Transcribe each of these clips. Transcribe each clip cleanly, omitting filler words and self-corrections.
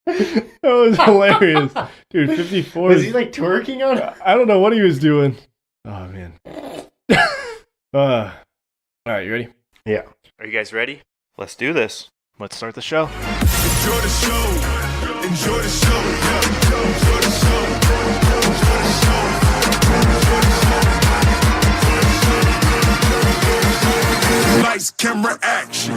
That was hilarious. Dude, 54. Was he like twerking on it? I don't know what he was doing. Oh, man. All right, you ready? Yeah. Are you guys ready? Let's do this. Let's start the show. Enjoy the show. Enjoy the show. Enjoy the show. Enjoy the show. Lights, camera, action.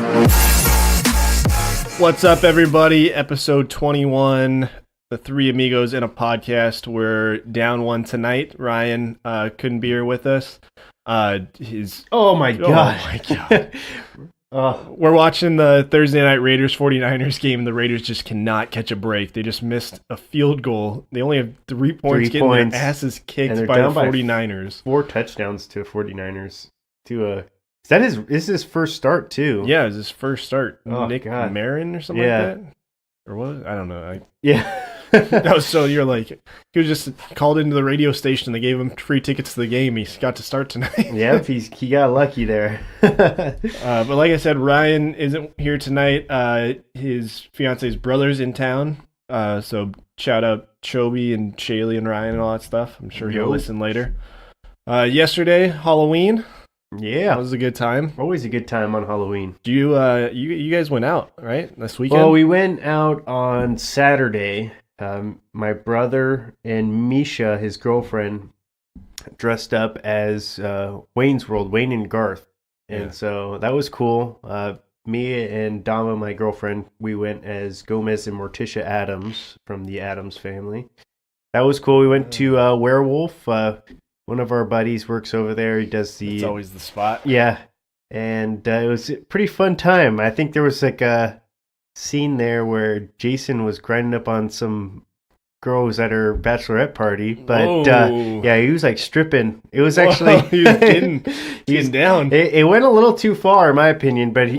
What's up, everybody? Episode 21, the three amigos in a podcast. We're down one tonight. Ryan couldn't be here with us. Oh my god. We're watching the Thursday night Raiders 49ers game, and the Raiders just cannot catch a break. They just missed a field goal. They only have 3 points, getting their asses kicked by the 49ers. 4 touchdowns to 49ers. This is his first start too. Yeah, it was his first start. Oh, Nick God. Marin or something like that? Or what? I don't know. Yeah. That was so you're like, he was just called into the radio station. They gave him free tickets to the game. He got to start tonight. Yep, he got lucky there. But like I said, Ryan isn't here tonight. His fiance's brother's in town. So shout out Chobi and Shaylee and Ryan and all that stuff. I'm sure he'll listen later. Yesterday, Halloween. Yeah, that was a good time. Always a good time on Halloween. Do you guys went out, right, this weekend? Well, we went out on Saturday. My brother and Misha, his girlfriend, dressed up as Wayne's World, Wayne and Garth. And so that was cool. Me and Dama, my girlfriend, we went as Gomez and Morticia Adams from the Adams family. That was cool. We went to Werewolf. One of our buddies works over there. He does the... It's always the spot. Yeah. And it was a pretty fun time. I think there was like a scene there where Jason was grinding up on some girls at her bachelorette party. But yeah, he was like stripping. It was actually... he was getting down. It went a little too far, in my opinion. But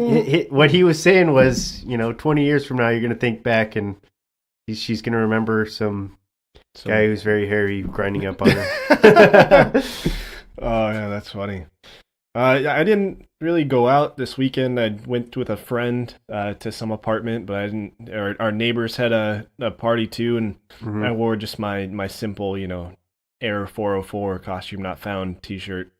what he was saying was, 20 years from now, you're going to think back and she's going to remember some... guy who's very hairy grinding up on her. Oh, yeah, that's funny. I didn't really go out this weekend. I went with a friend to some apartment, but I didn't. Our neighbors had a party too, and I wore just my simple, Air 404 costume not found T-shirt.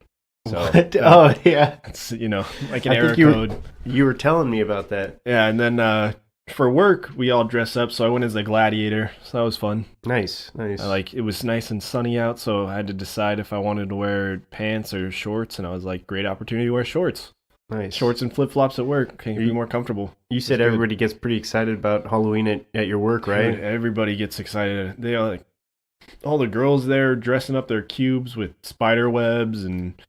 So oh yeah, it's like an error code. You were telling me about that. Yeah, and then for work we all dress up, so I went as a gladiator. So that was fun. Nice. It was nice and sunny out, so I had to decide if I wanted to wear pants or shorts, and I was like, great opportunity to wear shorts. Nice. Shorts and flip-flops at work can be more comfortable. You said everybody gets pretty excited about Halloween at your work, right? Dude, everybody gets excited. They all all the girls there dressing up their cubes with spider webs and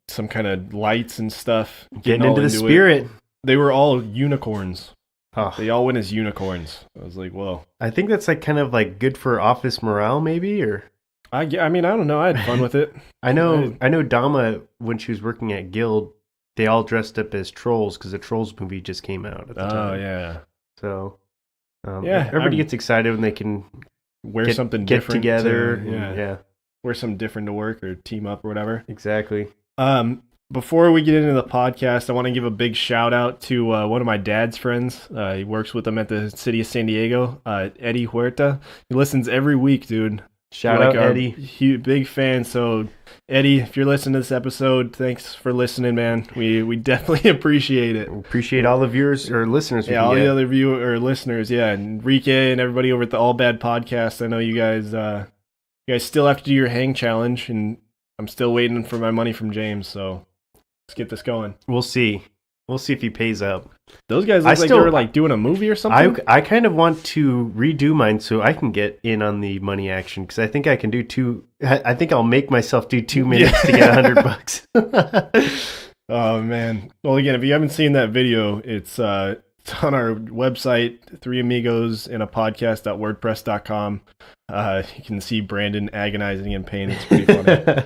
some kind of lights and stuff. Getting into the spirit. They were all unicorns. Oh. They all went as unicorns. I was like, whoa. I think that's like kind of like good for office morale, maybe, or. I mean, I don't know. I had fun with it. I know Dama, when she was working at Guild, they all dressed up as trolls because the Trolls movie just came out at the time. Oh, yeah. So, everybody gets excited when they can wear something get different together. Yeah. Wear something different to work or team up or whatever. Exactly. Before we get into the podcast, I want to give a big shout out to one of my dad's friends. He works with them at the city of San Diego, Eddie Huerta. He listens every week, dude. Shout out, Eddie. Big fan. So, Eddie, if you're listening to this episode, thanks for listening, man. We definitely appreciate it. Appreciate all the viewers or listeners. Yeah, all the other listeners. Yeah, Enrique and everybody over at the All Bad Podcast. I know you guys still have to do your hang challenge, and I'm still waiting for my money from James, so let's get this going. We'll see. We'll see if he pays up. Those guys look like they were like doing a movie or something. I kind of want to redo mine so I can get in on the money action because I think I can do two. I think I'll make myself do 2 minutes to get $100. Oh man! Well, again, if you haven't seen that video, it's on our website, 3amigos in a podcast.wordpress.com. You can see Brandon agonizing in pain. It's pretty funny.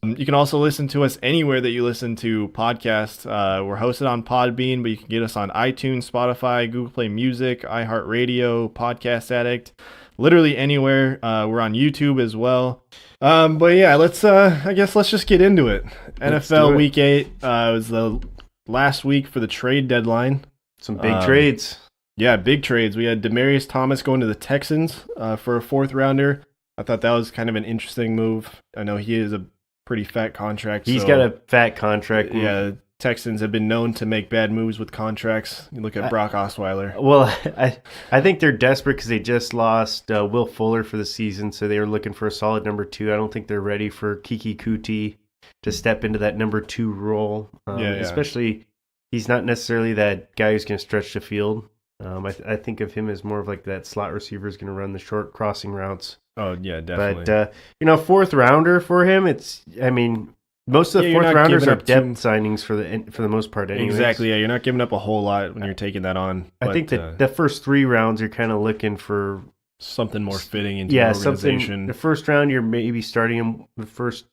You can also listen to us anywhere that you listen to podcasts. We're hosted on Podbean, but you can get us on iTunes, Spotify, Google Play Music, iHeartRadio, Podcast Addict, literally anywhere. We're on YouTube as well. But yeah, let's just get into it. NFL Week 8 was the last week for the trade deadline. Some big trades. Yeah, big trades. We had Demaryius Thomas going to the Texans for a 4th rounder. I thought that was kind of an interesting move. I know he is a pretty fat contract. He's got a fat contract. Yeah, Texans have been known to make bad moves with contracts. You look at Brock Osweiler. Well, I think they're desperate because they just lost Will Fuller for the season, so they were looking for a solid number 2. I don't think they're ready for Kiki Kuti to step into that number 2 role. Especially, he's not necessarily that guy who's going to stretch the field. I think of him as more of like that slot receiver is going to run the short crossing routes. Oh, yeah, definitely. But, 4th rounder for him, most of the 4th rounders are depth signings for the most part anyways. Exactly, yeah. You're not giving up a whole lot when you're taking that on. I think that the first 3 rounds, you're kind of looking for something more fitting into the organization. The first round, you're maybe starting him the first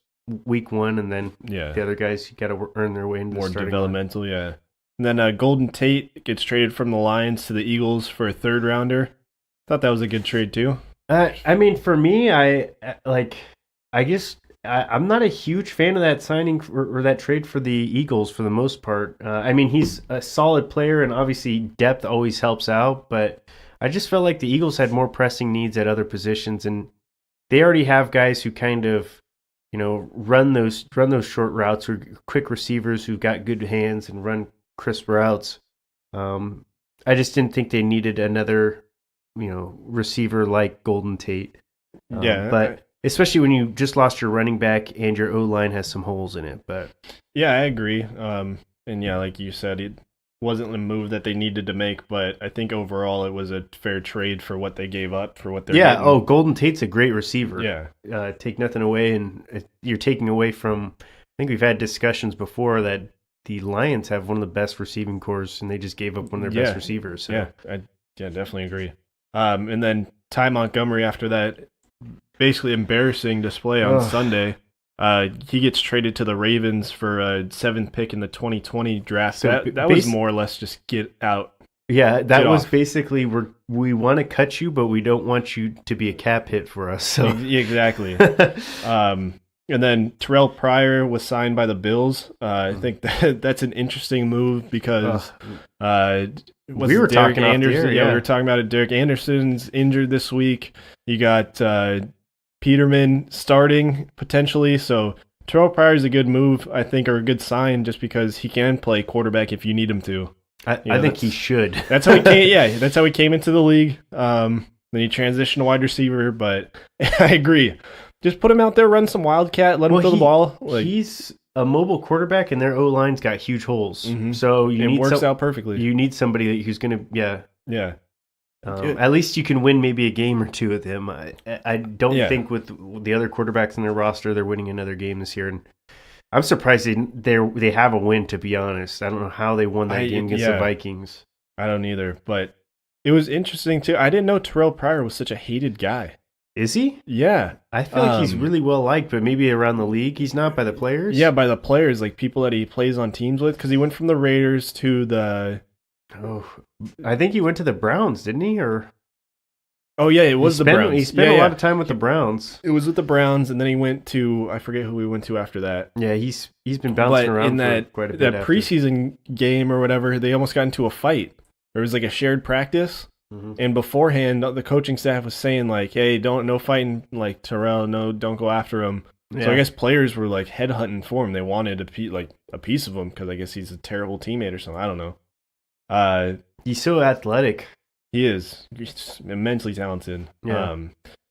week 1, and then the other guys, you got to earn their way into more the starting developmental, line. And then Golden Tate gets traded from the Lions to the Eagles for a 3rd rounder. Thought that was a good trade too. For me, I'm not a huge fan of that signing or that trade for the Eagles for the most part. He's a solid player, and obviously depth always helps out, but I just felt like the Eagles had more pressing needs at other positions, and they already have guys who kind of, run those short routes, or quick receivers who've got good hands and run crisp routes. I just didn't think they needed another, receiver like Golden Tate. But especially when you just lost your running back and your O-line has some holes in it. But yeah, I agree. Like you said, it wasn't the move that they needed to make, but I think overall it was a fair trade for what they gave up for what they're getting. Golden Tate's a great receiver. Yeah. Take nothing away, and you're taking away from, I think we've had discussions before that the Lions have one of the best receiving corps, and they just gave up one of their best receivers. So. Yeah, I definitely agree. And then Ty Montgomery after that basically embarrassing display on Sunday. He gets traded to the Ravens for a 7th pick in the 2020 draft. So that was more or less just get out. Yeah, that was basically we want to cut you, but we don't want you to be a cap hit for us. So exactly. And then Terrell Pryor was signed by the Bills. I think that's an interesting move because we were talking Anderson. We were talking about it. Derek Anderson's injured this week. You got Peterman starting potentially. So Terrell Pryor is a good move, I think, or a good sign, just because he can play quarterback if you need him to. I think he should. That's how he came. Yeah, that's how he came into the league. Then he transitioned to wide receiver. But I agree. Just put him out there, run some wildcat, let him throw the ball. He's a mobile quarterback, and their O-line's got huge holes. Mm-hmm. So it works out perfectly. You need somebody who's going to, yeah. At least you can win maybe a game or two with him. I don't think with the other quarterbacks in their roster, they're winning another game this year. And I'm surprised they have a win, to be honest. I don't know how they won that game against the Vikings. I don't either, but it was interesting, too. I didn't know Terrell Pryor was such a hated guy. Is he? Yeah. I feel like he's really well liked, but maybe around the league he's not by the players? Yeah, by the players, like people that he plays on teams with, because he went from the Raiders to the... I think he went to the Browns, didn't he? Oh, yeah, it was the Browns. He spent a lot of time with the Browns. It was with the Browns, and then he went to... I forget who he went to after that. Yeah, he's been bouncing around for quite a bit. That preseason game or whatever, they almost got into a fight. There was like a shared practice. Mm-hmm. And beforehand, the coaching staff was saying, like, hey, no fighting, like, Terrell, no, don't go after him. Yeah. So I guess players were, like, headhunting for him. They wanted a piece of him because I guess he's a terrible teammate or something. I don't know. He's so athletic. He is. He's immensely talented. Yeah.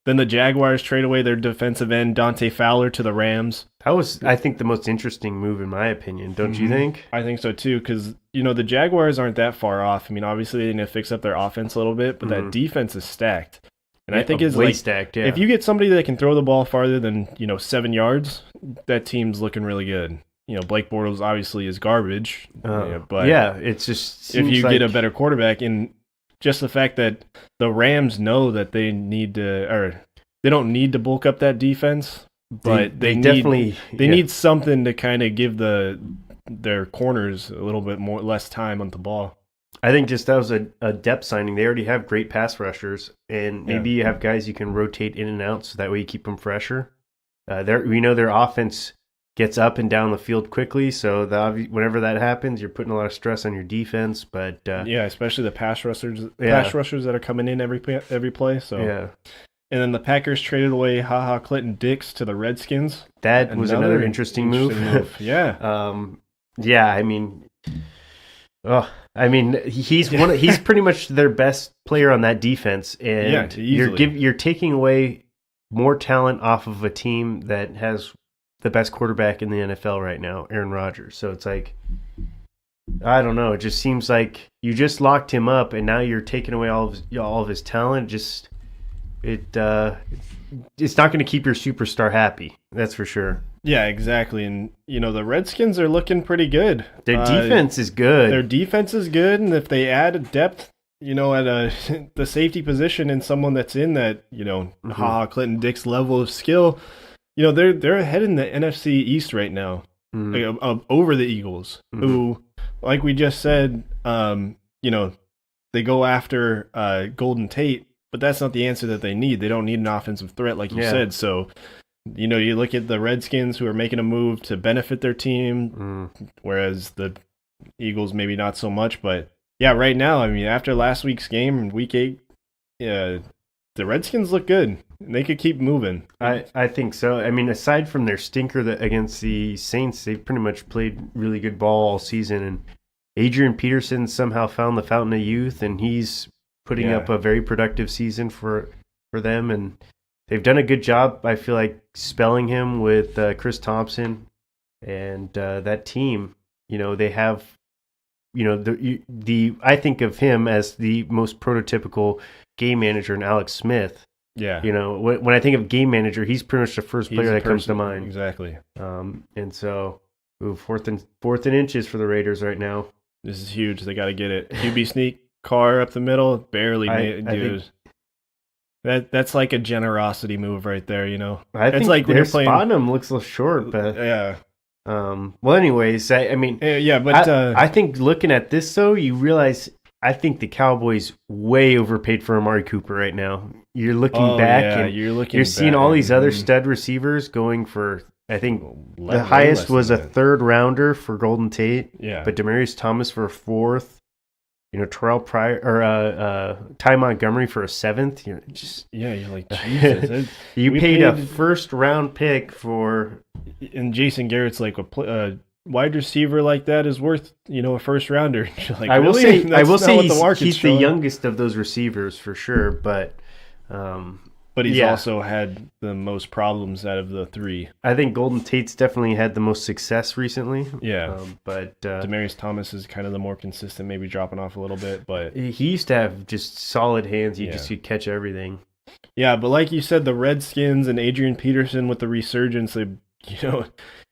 Then the Jaguars trade away their defensive end, Dante Fowler, to the Rams. That was, I think, the most interesting move in my opinion. Don't you think? I think so too, because the Jaguars aren't that far off. I mean, obviously they need to fix up their offense a little bit, but that defense is stacked. And I think it's way stacked. Yeah. If you get somebody that can throw the ball farther than 7 yards, that team's looking really good. Blake Bortles obviously is garbage, but it's just if you get a better quarterback, and just the fact that the Rams know that they need to, or they don't need to bulk up that defense. but they need something to kind of give their corners a little bit less time on the ball. I think just that was a depth signing. They already have great pass rushers, and maybe you have guys you can rotate in and out, so that way you keep them fresher. We know their offense gets up and down the field quickly, so whenever that happens, you're putting a lot of stress on your defense. But especially the pass rushers that are coming in every play. So and then the Packers traded away Clinton-Dix to the Redskins. That was another interesting move. He's pretty much their best player on that defense, and you're taking away more talent off of a team that has the best quarterback in the NFL right now, Aaron Rodgers. So it's like, I don't know. It just seems like you just locked him up, and now you're taking away all of his talent. It's not going to keep your superstar happy. That's for sure. Yeah, exactly. And, the Redskins are looking pretty good. Their defense is good. Their defense is good. And if they add a depth, at the safety position and someone that's in that, Clinton-Dix level of skill, they're ahead in the NFC East right now, over the Eagles, who, like we just said, they go after Golden Tate, but that's not the answer that they need. They don't need an offensive threat, like you said. So, you look at the Redskins who are making a move to benefit their team, whereas the Eagles maybe not so much. But, yeah, right now, after last week's game, Week 8, the Redskins look good. They could keep moving. I think so. Aside from their stinker against the Saints, they've pretty much played really good ball all season. And Adrian Peterson somehow found the fountain of youth, and he's putting up a very productive season for them. And they've done a good job, I feel like, spelling him with Chris Thompson and that team. They have, I think of him as the most prototypical game manager in Alex Smith. Yeah. When I think of game manager, he's pretty much the first player that comes to mind. Exactly. And so, fourth and inches for the Raiders right now. This is huge. They got to get it. QB sneak, Carr up the middle, barely made it. That's like a generosity move right there, I think like their Spotnum looks a little short, but yeah. Well, anyways, but I think looking at this though, you realize I think the Cowboys way overpaid for Amari Cooper right now. You're looking back and you're seeing all these other stud receivers going for. I think the highest was a third rounder for Golden Tate. Yeah, but Demaryius Thomas for a fourth. Terrell Pryor or Ty Montgomery for a seventh. You're like, Jesus. You paid a first round pick for, and Jason Garrett's like a wide receiver like that is worth a first rounder. Like, I will say he's the youngest of those receivers for sure, but he's also had the most problems out of the three. I think Golden Tate's definitely had the most success recently. Yeah, but Demaryius Thomas is kind of the more consistent, maybe dropping off a little bit. But he used to have just solid hands. You just could catch everything. Yeah, but like you said, the Redskins and Adrian Peterson with the resurgence,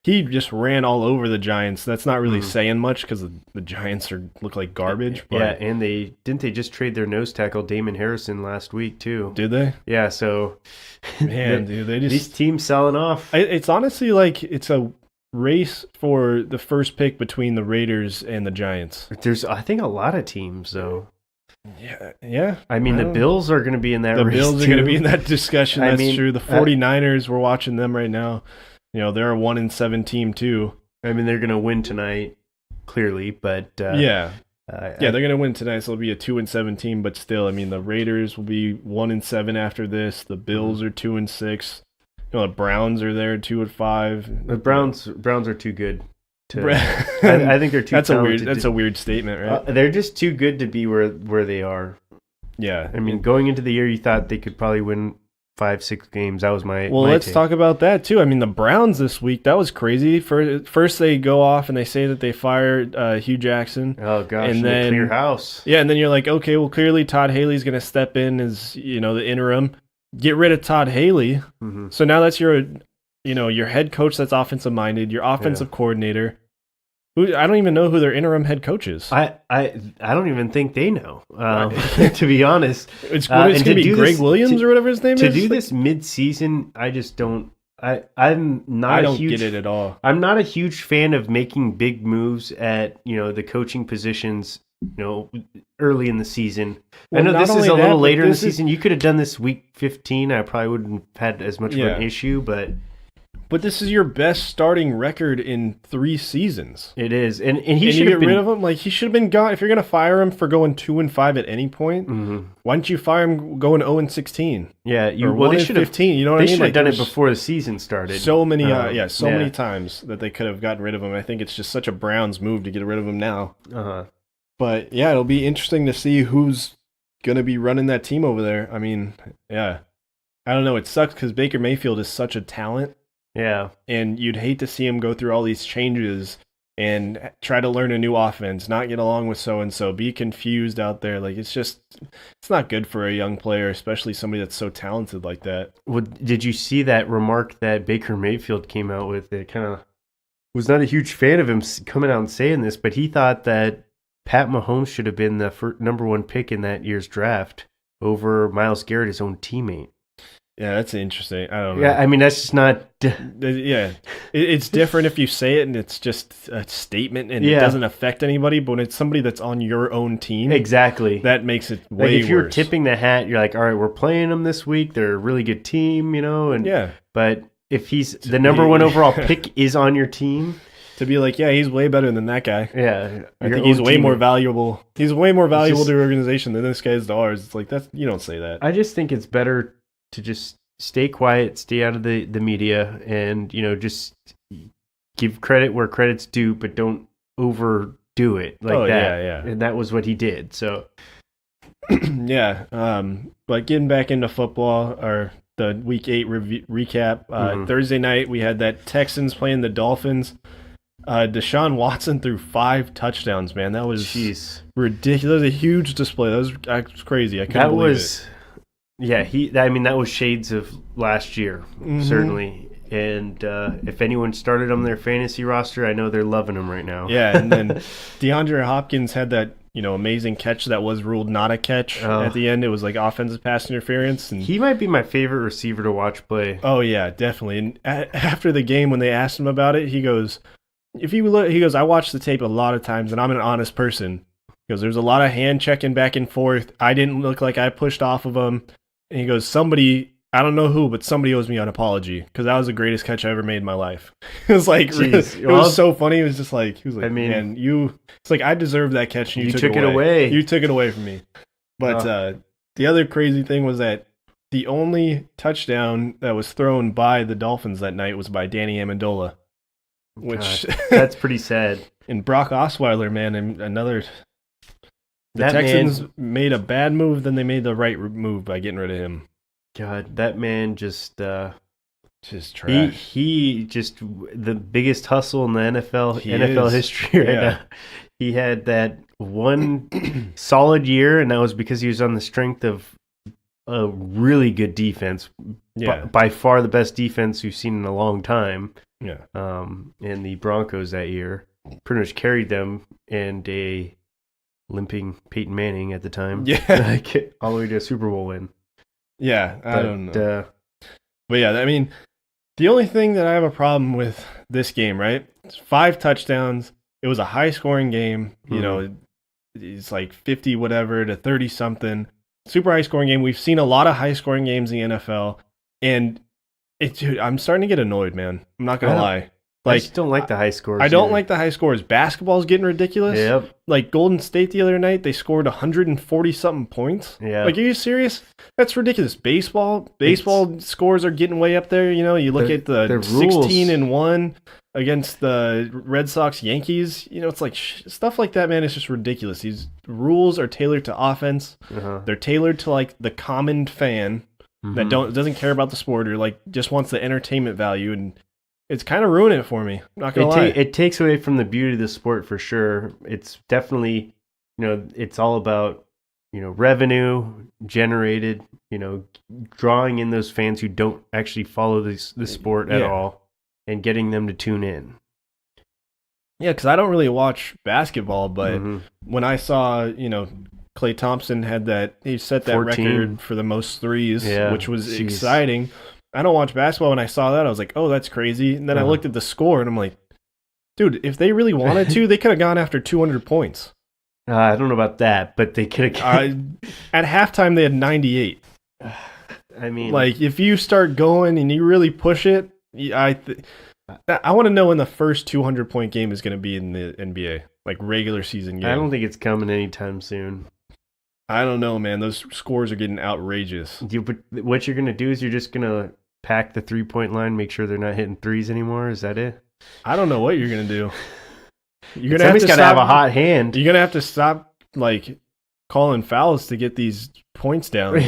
he just ran all over the Giants. That's not really saying much because the Giants look like garbage. But... Yeah, and they just trade their nose tackle Damon Harrison last week too. Did they? Yeah. So, man, dude, these teams selling off. It's honestly like it's a race for the first pick between the Raiders and the Giants. There's, I think, a lot of teams though. Yeah. The Bills are going to be in that race. The Bills are going to be in that discussion. That's true. The 49ers, we're watching them right now. They're a 1-7 team too. They're going to win tonight, clearly, but they're going to win tonight, so it'll be a 2-7 team. But still, the Raiders will be 1-7 after this. The Bills are 2-6. The Browns are there 2-5. The Browns are too good. I think they're too. That's a weird statement, right? They're just too good to be where they are. Yeah, going into the year, you thought they could probably win 5-6 games. That was my let's take. Talk about that too. The Browns this week, that was crazy. First they go off and they say that they fired Hugh Jackson. Oh gosh, and then clear house. Yeah, and then you're like, okay, well clearly Todd Haley's going to step in as the interim. Get rid of Todd Haley. Mm-hmm. So now that's your head coach that's offensive minded, your offensive coordinator. Who I don't even know who their interim head coach is. I don't even think they know. To be honest, it's going to be Greg Williams or whatever his name is. To do this mid-season, I just don't. I'm not. I don't get it at all. I'm not a huge fan of making big moves at the coaching positions. Early in the season. Well, I know not this is only a that, little but later in the this is- season. You could have done this week 15. I probably wouldn't have had as much of Yeah. an issue, but But this is your best starting record in 3 seasons. it is. And he And should you have get been rid of him? Like, he should have been gone. If you're going to fire him for going 2-5 at any point, Mhm. why don't you fire him going 0-16? Yeah, Or well, they 1-15, you know what They I mean? should Like, have done it there's before the season started. so many, Yeah. many times that they could have gotten rid of him. I think it's just such a Browns move to get rid of him now. Uh-huh. But yeah, it'll be interesting to see who's going to be running that team over there. I mean, yeah. I don't know. It sucks because Baker Mayfield is such a talent, Yeah. and you'd hate to see him go through all these changes and try to learn a new offense, not get along with so-and-so, be confused out there. Like, it's not good for a young player, especially somebody that's so talented like that. Well, did you see that remark that Baker Mayfield came out with? It kind of was not a huge fan of him coming out and saying this, but he thought that Pat Mahomes should have been the number 1 pick in that year's draft over Myles Garrett, his own teammate. Yeah, that's interesting. I don't know. Yeah, I mean, that's just not. Yeah, it's different if you say it and it's just a statement and it Yeah. doesn't affect anybody. But when it's somebody that's on your own team, Exactly. that makes it Like way if you're worse. tipping the hat, you're like, all right, we're playing them this week. They're a really good team, and Yeah, But if he's the number 1 overall pick is on your team, to be like, yeah, he's way better than that guy. yeah, I your think he's own way team- more valuable. He's way more valuable just- to your organization than this guy's to ours. It's like, you don't say that. I just think it's better to just stay quiet, stay out of the media, and just give credit where credit's due, but don't overdo it like Oh, that. yeah. And that was what he did. So Yeah. But getting back into football, or the Week 8 recap, Mhm. Thursday night we had that Texans playing the Dolphins. Deshaun Watson threw 5 touchdowns, man. That was jeez, ridiculous. That was a huge display. That was crazy. I couldn't that believe was I mean that was shades of last year, Mhm. certainly. And if anyone started on their fantasy roster, I know they're loving him right now. it. Yeah, and then DeAndre Hopkins had that amazing catch that was ruled not a catch Oh. at the end. It was like offensive pass interference, and He might be my favorite receiver to watch play. oh yeah, definitely. And after the game, when they asked him about it, he goes, "If you look," he goes, "I watched the tape a lot of times, and I'm an honest person." He goes, "There's a lot of hand checking back and forth. I didn't look like I pushed off of him." And he goes, "Somebody, I don't know who, but somebody owes me an apology because that was the greatest catch I ever made in my life." It was like, Jeez. it Well, was so funny. It was just like, he was like, I mean, "Man, it's like I deserve that catch, and you took it away. You took it away from me." But the other crazy thing was that the only touchdown that was thrown by the Dolphins that night was by Danny Amendola, which That's pretty sad. and Brock Osweiler, man, and another. The That Texans made a bad move, then they made the right move by getting rid of him. God, that man just Just trash. he just the biggest hustle in the NFL He NFL is. history right Yeah. now. He had that one solid year, and that was because he was on the strength of a really good defense. Yeah, By far the best defense we've seen in a long time. yeah, And the Broncos that year pretty much carried them, and a limping Peyton Manning at the time. yeah, Like, all the way to a Super Bowl win. yeah. I don't know, But, but yeah, I mean, the only thing that I have a problem with this game, right? It's 5 touchdowns. It was a high-scoring game. You know, it's like 50 whatever to 30 something. Super high-scoring game. We've seen a lot of high-scoring games in the NFL, and dude, I'm starting to get annoyed, man. I'm not gonna lie. I Like, just don't like the high scores. I don't either. like the high scores. Basketball's getting ridiculous. Yep. Like Golden State the other night, they scored 140 something points. Yeah. Like, are you serious? That's ridiculous. Baseball scores are getting way up there. You look at the the rules. 16-1 against the Red Sox Yankees. It's like stuff like that, man. It's just ridiculous. These rules are tailored to offense. Uh-huh. They're tailored to like the common fan that doesn't care about the sport, or like just wants the entertainment value, and it's kind of ruining it for me. I'm not gonna lie. It takes away from the beauty of the sport for sure. It's definitely, it's all about, revenue generated, drawing in those fans who don't actually follow the sport at Yeah. all, and getting them to tune in. Yeah, because I don't really watch basketball, but Mhm. when I saw, Klay Thompson he set that 14. record for the most threes, Yeah, which was jeez. exciting. I don't watch basketball. When I saw that, I was like, oh, that's crazy. And then I looked at the score, and I'm like, dude, if they really wanted to, they could have gone after 200 points. I don't know about that, but they could have. At halftime, they had 98. I mean, like, if you start going and you really push it, I want to know when the first 200-point game is going to be in the NBA, like regular season game. I don't think it's coming anytime soon. I don't know, man. Those scores are getting outrageous. But what you're going to do is you're just going to pack the 3-point line, make sure they're not hitting threes anymore. Is that it? I don't know what you're going to do. Somebody's got to have a hot hand. You're going to have to stop, like, calling fouls to get these points down.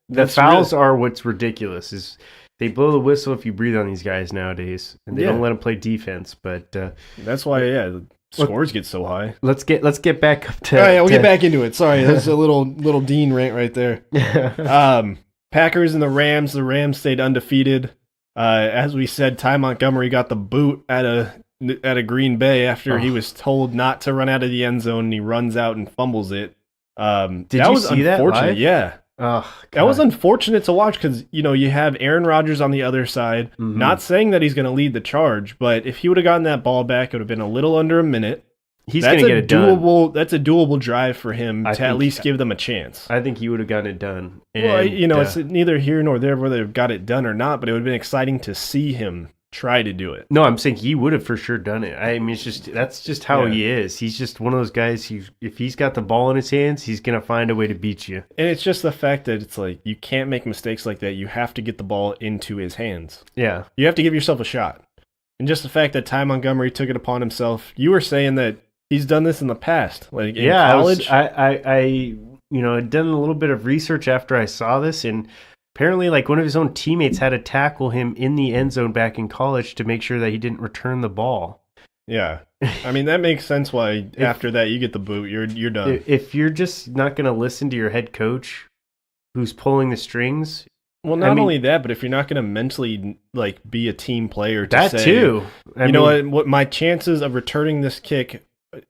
The fouls are what's ridiculous. Is they blow the whistle if you breathe on these guys nowadays, and they don't let them play defense. But that's why, the scores get so high. Let's get back up to. All right, we'll get back into it. Sorry, that's a little Dean rant right there. Packers and the Rams. The Rams stayed undefeated. As we said, Ty Montgomery got the boot at a Green Bay after he was told not to run out of the end zone, and he runs out and fumbles it. Did you see that live? Yeah. Oh, that was unfortunate to watch because, you have Aaron Rodgers on the other side. Mm-hmm. Not saying that he's going to lead the charge, but if he would have gotten that ball back, it would have been a little under a minute. He's going to get it done. That's a doable drive for him to at least give them a chance. I think he would have gotten it done. And, well, it's neither here nor there whether they've got it done or not, but it would have been exciting to see him try to do it. No, I'm saying he would have for sure done it. I mean, that's just how he is. He's just one of those guys. If he's got the ball in his hands, he's gonna find a way to beat you. And it's just the fact that it's like you can't make mistakes like that. You have to get the ball into his hands. Yeah, you have to give yourself a shot. And just the fact that Ty Montgomery took it upon himself. You were saying that he's done this in the past, like in college. I had done a little bit of research after I saw this, and apparently, like, one of his own teammates had to tackle him in the end zone back in college to make sure that he didn't return the ball. Yeah. I mean, that makes sense why after that you get the boot. You're done. If you're just not going to listen to your head coach who's pulling the strings. Well, not only that, but if you're not going to mentally, like, be a team player to that say, too. What my chances of returning this kick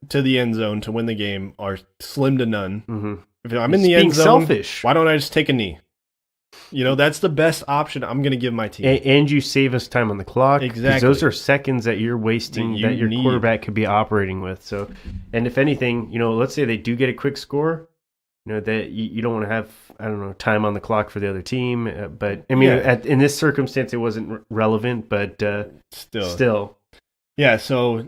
to the end zone to win the game are slim to none. Mm-hmm. If I'm in the end zone, selfish. Why don't I just take a knee? That's the best option I'm going to give my team. And you save us time on the clock. Exactly. Those are seconds that you're wasting that your quarterback could be operating with. So, and if anything, let's say they do get a quick score, that you don't want to have, time on the clock for the other team. But, I mean, in this circumstance, it wasn't relevant, but still. Yeah, so,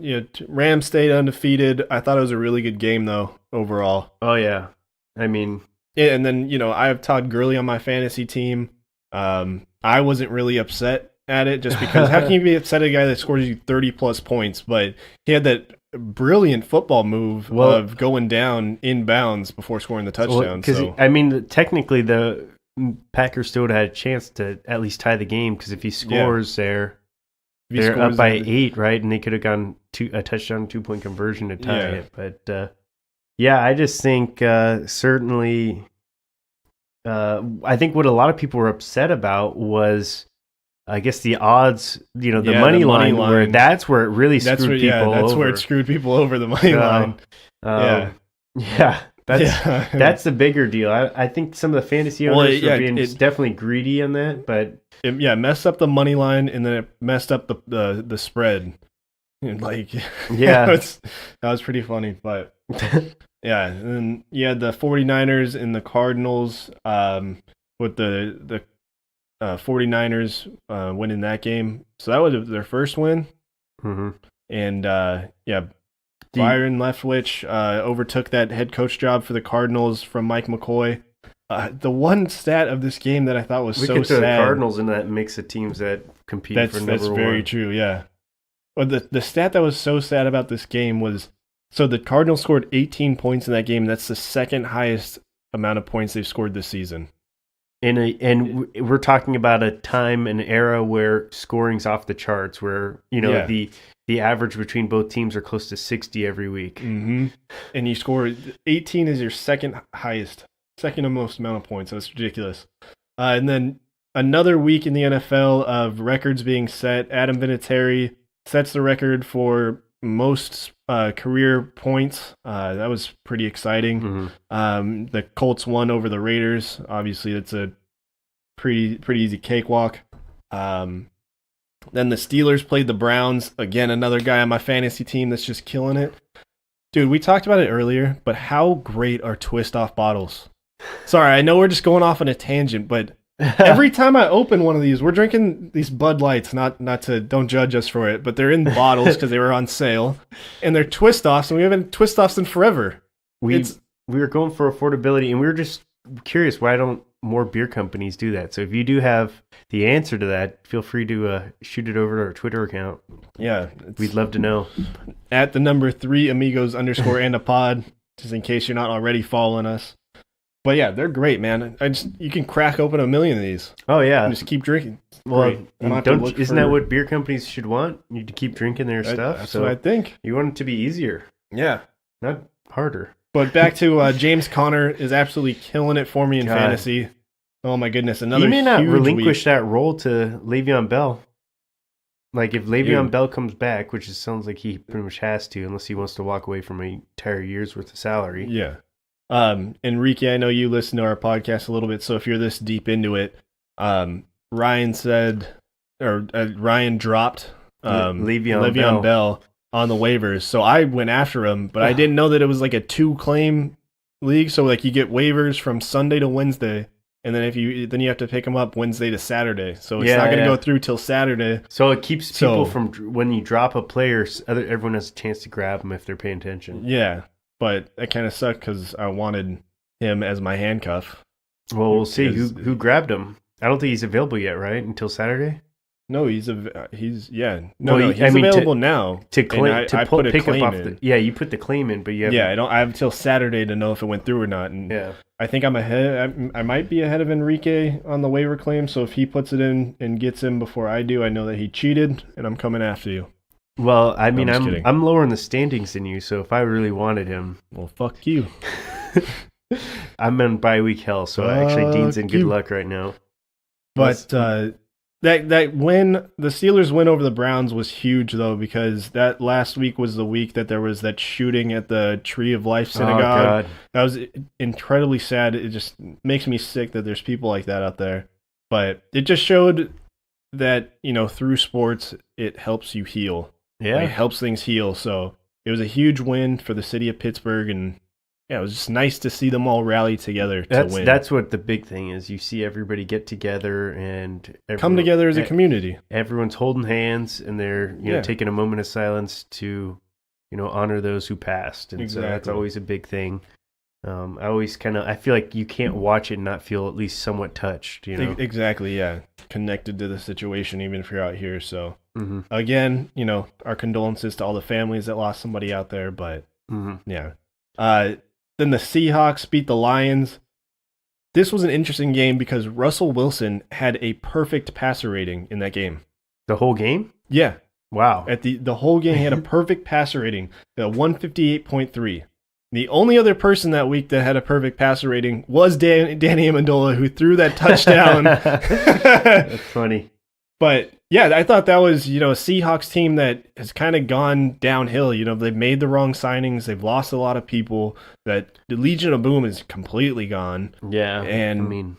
Rams stayed undefeated. I thought it was a really good game, though, overall. Oh, yeah. I mean... Yeah, and then, I have Todd Gurley on my fantasy team. I wasn't really upset at it just because how can you be upset at a guy that scores you 30-plus points? But he had that brilliant football move of going down inbounds before scoring the touchdown. Technically, the Packers still would have had a chance to at least tie the game because if he scores they're up by 8, right? And they could have gone a touchdown, 2-point conversion to tie it. But... I just think certainly I think what a lot of people were upset about was, I guess, the odds, the money line, where that's where it really screwed people over. That's where it screwed people over, the money line. That's the bigger deal. I think some of the fantasy owners are being definitely greedy on that, but... It messed up the money line, and then it messed up the spread. That was pretty funny, but yeah. And then you had the 49ers and the Cardinals, with the 49ers winning that game. So that was their first win. Mm-hmm. And Byron Leftwich overtook that head coach job for the Cardinals from Mike McCoy. The one stat of this game that I thought was so sad. We could throw the Cardinals in that mix of teams that compete for number one. That's very true, yeah. But the stat that was so sad about this game was, so the Cardinals scored 18 points in that game. That's the second highest amount of points they've scored this season. And we're talking about a time and era where scoring's off the charts, where the average between both teams are close to 60 every week. Mm-hmm. And you score 18 is your second most amount of points. That's ridiculous. And then another week in the NFL of records being set. Adam Vinatieri sets the record for most career points. That was pretty exciting. Mm-hmm. The Colts won over the Raiders. Obviously, that's a pretty easy cakewalk. Then the Steelers played the Browns. Again, another guy on my fantasy team that's just killing it. Dude, we talked about it earlier, but how great are twist off bottles? Sorry, I know we're just going off on a tangent, but every time I open one of these, we're drinking these Bud Lights, not to, don't judge us for it, but they're in bottles because they were on sale, and they're twist offs, and we haven't twist offs in forever. We were going for affordability, and we were just curious, why don't more beer companies do that? So if you do have the answer to that, feel free to shoot it over to our Twitter account. Yeah. We'd love to know. At the number 3 Amigos _ and a pod, just in case you're not already following us. But yeah, they're great, man. You can crack open a million of these. Oh yeah. And just keep drinking. Well, isn't that what beer companies should want? You to keep drinking their stuff. That's what I think. You want it to be easier. Yeah. Not harder. But back to James Conner is absolutely killing it for me in fantasy. Oh my goodness, another. He may not huge relinquish week. that role to Le'Veon Bell. Like if Le'Veon Bell comes back, which it sounds like he pretty much has to, unless he wants to walk away from an entire year's worth of salary. Yeah. Enrique, I know you listen to our podcast a little bit, so if you're this deep into it, Ryan dropped Le'Veon Bell on the waivers, so I went after him, but I didn't know that it was like a 2-claim league. So like you get waivers from Sunday to Wednesday, and then you have to pick them up Wednesday to Saturday. So it's not going to go through till Saturday. So it keeps people from, when you drop a player, everyone has a chance to grab them if they're paying attention. Yeah, but that kind of sucked because I wanted him as my handcuff. Well, we'll see who grabbed him. I don't think he's available yet, right? Until Saturday. No, he's available now to claim. I put a claim in. You put the claim in, but you have I have until Saturday to know if it went through or not. And I think I'm ahead. I might be ahead of Enrique on the waiver claim. So if he puts it in and gets him before I do, I know that he cheated, and I'm coming after you. Well, I mean, I'm lower in the standings than you, so if I really wanted him, well, fuck you. I'm in bye week hell, so actually Dean's in good luck right now. But that win, the Steelers win over the Browns was huge, though, because that last week was the week that there was that shooting at the Tree of Life synagogue. Oh, God. That was incredibly sad. It just makes me sick that there's people like that out there. But it just showed that, through sports, it helps you heal. Yeah. It helps things heal. So it was a huge win for the city of Pittsburgh, and it was just nice to see them all rally together to win. That's what the big thing is. You see everybody get together and come together as a community. Everyone's holding hands, and they're taking a moment of silence to honor those who passed. And so that's always a big thing. I feel like you can't watch it and not feel at least somewhat touched. Exactly. Yeah, connected to the situation, even if you're out here. So again, our condolences to all the families that lost somebody out there. But yeah. Then the Seahawks beat the Lions. This was an interesting game because Russell Wilson had a perfect passer rating in that game. The whole game? Yeah. Wow. At the whole game, he had a perfect passer rating, 158.3. The only other person that week that had a perfect passer rating was Danny Amendola, who threw that touchdown. That's funny. But yeah, I thought that was, a Seahawks team that has kind of gone downhill. They've made the wrong signings. They've lost a lot of people. That the Legion of Boom is completely gone. Yeah. And,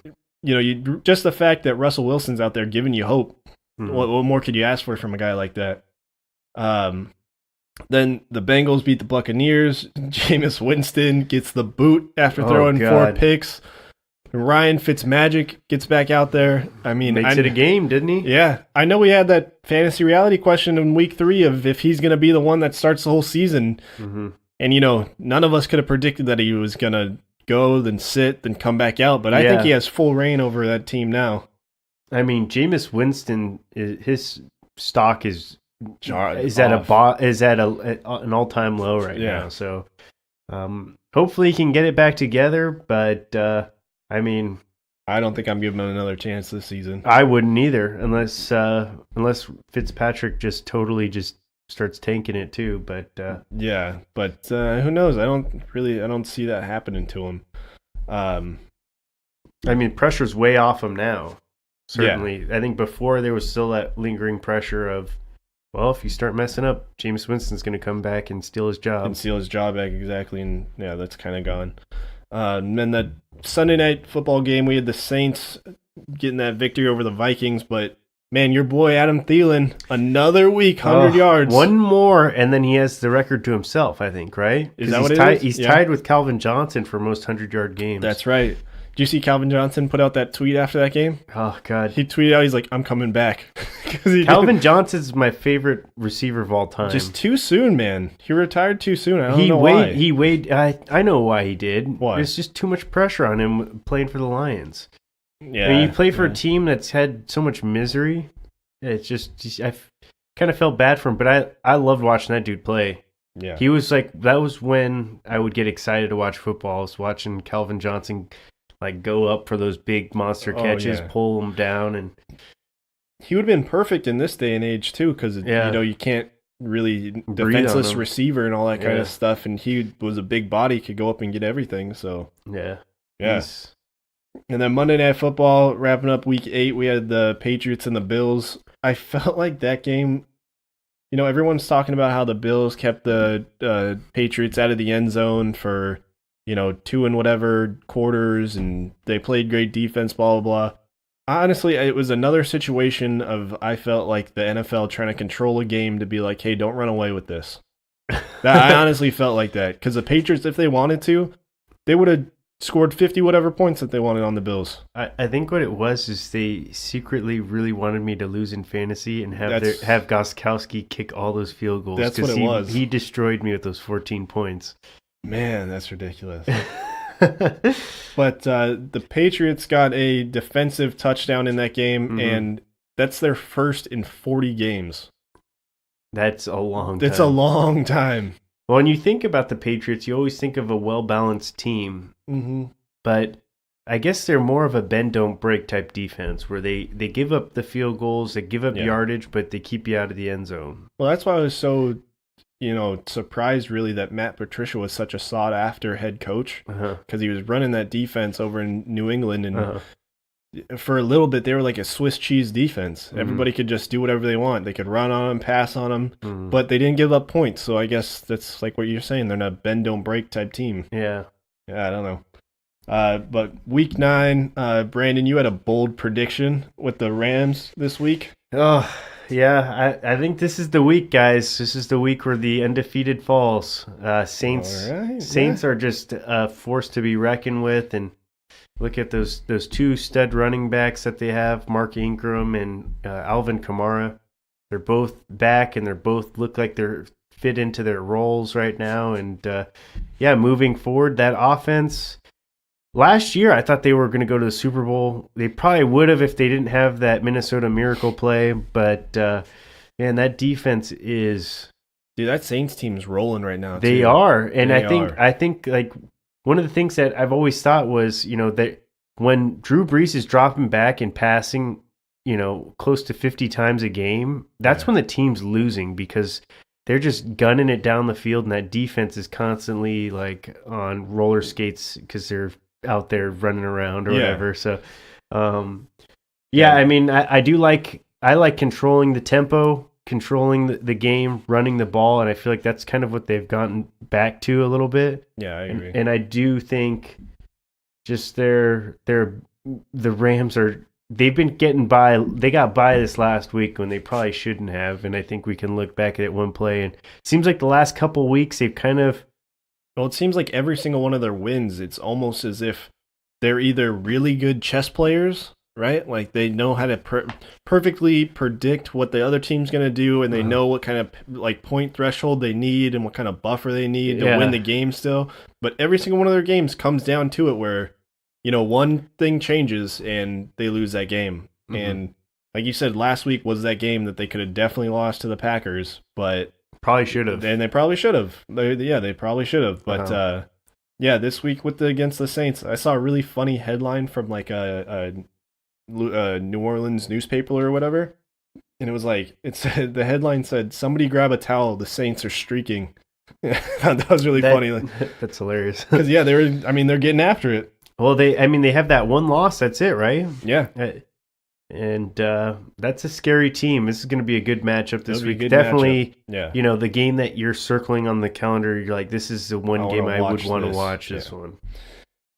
just the fact that Russell Wilson's out there giving you hope. What more could you ask for from a guy like that? Then the Bengals beat the Buccaneers. Jameis Winston gets the boot after throwing 4 picks. Ryan Fitzmagic gets back out there. I mean, makes it a game, didn't he? Yeah. I know we had that fantasy reality question in week 3 of if he's going to be the one that starts the whole season. And, none of us could have predicted that he was going to go, then sit, then come back out. But I think he has full reign over that team now. I mean, Jameis Winston, his stock is at an all-time low right now. So hopefully he can get it back together. But I mean, I don't think I'm giving him another chance this season. I wouldn't either, unless Fitzpatrick just totally starts tanking it too. But who knows? I don't see that happening to him. I mean, pressure's way off him now. Certainly, I think before there was still that lingering pressure of, well, if you start messing up, Jameis Winston's going to come back and steal his job. Back, exactly. And that's kind of gone. And then the Sunday night football game, we had the Saints getting that victory over the Vikings, but Man, your boy Adam Thielen, another week, 100 yards. One more, and then he has the record to himself, I think, right? Is that what it is? He's tied with Calvin Johnson for most 100-yard games. That's right. Did you see Calvin Johnson put out that tweet after that game? Oh, God. He tweeted out, he's like, I'm coming back. Calvin Johnson's my favorite receiver of all time. Just too soon, man. He retired too soon. I don't know why. He weighed. I know why he did. Why? There's just too much pressure on him playing for the Lions. Yeah. I mean, you play for a team that's had so much misery. It's just I kind of felt bad for him, but I loved watching that dude play. Yeah. He was like, that was when I would get excited to watch football. I was watching Calvin Johnson like go up for those big monster catches, pull them down, and he would have been perfect in this day and age too, because you can't really defenseless receiver and all that kind of stuff, and he was a big body, could go up and get everything. So yeah. And then Monday Night Football, wrapping up Week 8, we had the Patriots and the Bills. I felt like that game, everyone's talking about how the Bills kept the Patriots out of the end zone for 2 and whatever quarters, and they played great defense, blah, blah, blah. Honestly, it was another situation of, I felt like the NFL trying to control a game to be like, hey, don't run away with this. I honestly felt like that, because the Patriots, if they wanted to, they would have scored 50 whatever points that they wanted on the Bills. I think what it was is they secretly really wanted me to lose in fantasy and have Gostkowski kick all those field goals. That's what it was. He destroyed me with those 14 points. Man, that's ridiculous. But the Patriots got a defensive touchdown in that game, and that's their first in 40 games. That's a long time. That's a long time. Well, when you think about the Patriots, you always think of a well-balanced team. Mm-hmm. But I guess they're more of a bend-don't-break type defense, where they give up the field goals, they give up yardage, but they keep you out of the end zone. Well, that's why I was so, surprised really that Matt Patricia was such a sought-after head coach, because he was running that defense over in New England, and for a little bit they were like a Swiss cheese defense. Everybody could just do whatever they want. They could run on them, pass on them, but they didn't give up points. So I guess that's like what you're saying. They're not a bend-don't-break type team. Yeah, I don't know. But Week 9, Brandon, you had a bold prediction with the Rams this week. Oh, yeah. I think this is the week, guys. This is the week where the undefeated falls. Saints are just a force to be reckoned with, and look at those two stud running backs that they have, Mark Ingram and Alvin Kamara. They're both back, and they're both look like they're fit into their roles right now. And moving forward, that offense. Last year, I thought they were going to go to the Super Bowl. They probably would have if they didn't have that Minnesota Miracle play. But that defense is. Dude, that Saints team is rolling right now. They are, and I think like one of the things that I've always thought was, that when Drew Brees is dropping back and passing, close to 50 times a game, that's when the team's losing, because they're just gunning it down the field, and that defense is constantly like on roller skates because they're out there running around or whatever. So, I mean, I like controlling the tempo, controlling the game, running the ball, and I feel like that's kind of what they've gotten back to a little bit. Yeah, I agree. And I do think just the Rams they've been getting by. They got by this last week when they probably shouldn't have, and I think we can look back at it one play, and it seems like the last couple of weeks they've kind of. Well, it seems like every single one of their wins, it's almost as if they're either really good chess players, right? Like they know how to perfectly predict what the other team's going to do, and they know what kind of like point threshold they need and what kind of buffer they need to win the game still. But every single one of their games comes down to it where, one thing changes and they lose that game. And like you said, last week was that game that they could have definitely lost to the Packers, but probably should have. And they probably should have. They probably should have. But this week against the Saints, I saw a really funny headline from like a New Orleans newspaper or whatever, and it was like the headline said, "Somebody grab a towel. The Saints are streaking." That was really funny. That's hilarious. Because they're getting after it. Well, they have that one loss. That's it, right? Yeah. And that's a scary team. This is going to be a good matchup this week. Definitely, the game that you're circling on the calendar, you're like, this is the one game I would want to watch this one.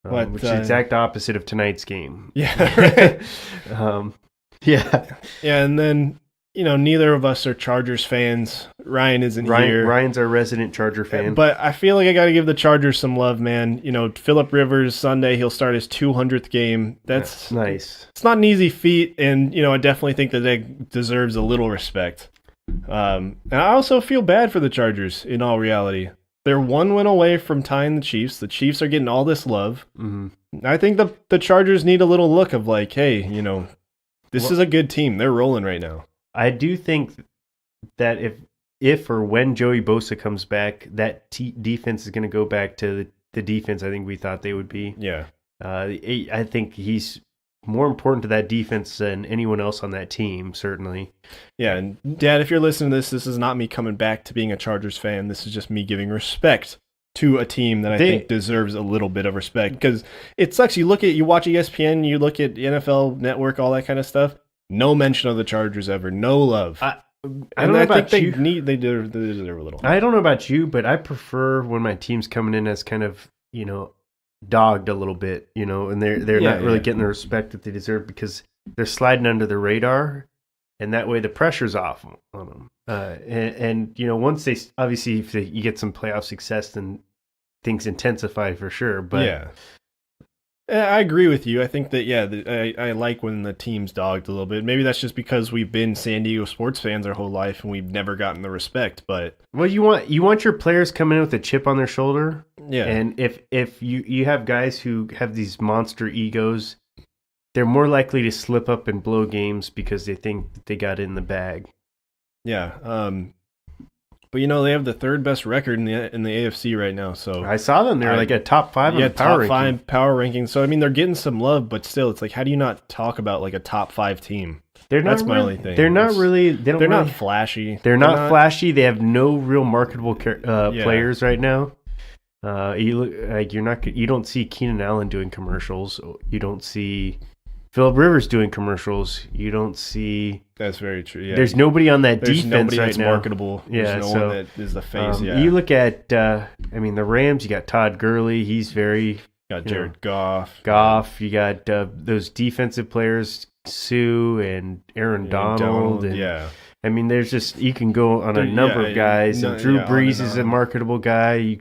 Which is the exact opposite of tonight's game. Yeah, right. Yeah. Yeah, and then neither of us are Chargers fans. Ryan isn't here. Ryan's our resident Charger fan. But I feel like I got to give the Chargers some love, man. Phillip Rivers, Sunday, he'll start his 200th game. That's nice. It's not an easy feat, and, I definitely think that deserves a little respect. And I also feel bad for the Chargers, in all reality. They're one win away from tying the Chiefs. The Chiefs are getting all this love. Mm-hmm. I think the Chargers need a little look of like, hey, this is a good team. They're rolling right now. I do think that if or when Joey Bosa comes back, that defense is going to go back to the defense I think we thought they would be. Yeah. I think he's more important to that defense than anyone else on that team, certainly. Yeah, and Dad, if you're listening to this is not me coming back to being a Chargers fan. This is just me giving respect to a team that I think deserves a little bit of respect. Because it sucks. You watch ESPN, you look at NFL Network, all that kind of stuff. No mention of the Chargers ever. No love. I don't know about you. They deserve a little. I don't know about you, but I prefer when my team's coming in as kind of, dogged a little bit, and they're not really getting the respect that they deserve because they're sliding under the radar, and that way the pressure's off on them. And once they obviously if you get some playoff success, then things intensify for sure. But yeah. I agree with you. I think that, I like when the team's dogged a little bit. Maybe that's just because we've been San Diego sports fans our whole life and we've never gotten the respect. But well, you want your players coming in with a chip on their shoulder. Yeah. And if you have guys who have these monster egos, they're more likely to slip up and blow games because they think that they got it in the bag. Yeah. But they have the third best record in the AFC right now. So I saw them; they're like a top 5 on the power ranking. 5 power ranking. So I mean, they're getting some love, but still, it's like, how do you not talk about like a top 5 team? That's my only thing. They're not really. They're not flashy. They're not flashy. They have no real marketable players right now. You don't see Keenan Allen doing commercials. You don't see Phillip Rivers doing commercials. You don't see. That's very true. Yeah. There's nobody on that defense nobody right that's now. Marketable. There's no one that is the face. You look at, the Rams. You got Todd Gurley. He's very. Got Jared Goff. You got those defensive players, Sue and Aaron Donald. And, yeah. I mean, there's just you can go on a number of guys. And Drew Brees is a marketable guy.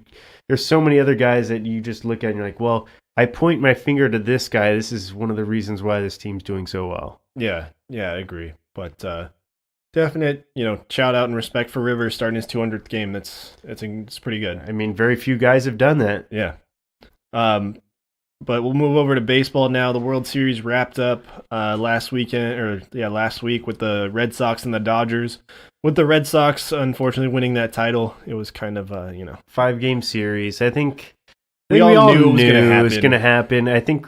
There's so many other guys that you just look at and you're like, well, I point my finger to this guy. This is one of the reasons why this team's doing so well. Yeah, I agree. But definite, shout out and respect for Rivers starting his 200th game. It's pretty good. I mean, very few guys have done that. Yeah. But we'll move over to baseball now. The World Series wrapped up last week with the Red Sox and the Dodgers. With the Red Sox, unfortunately, winning that title, it was kind of 5-game series. I think we all knew it was going to happen. I think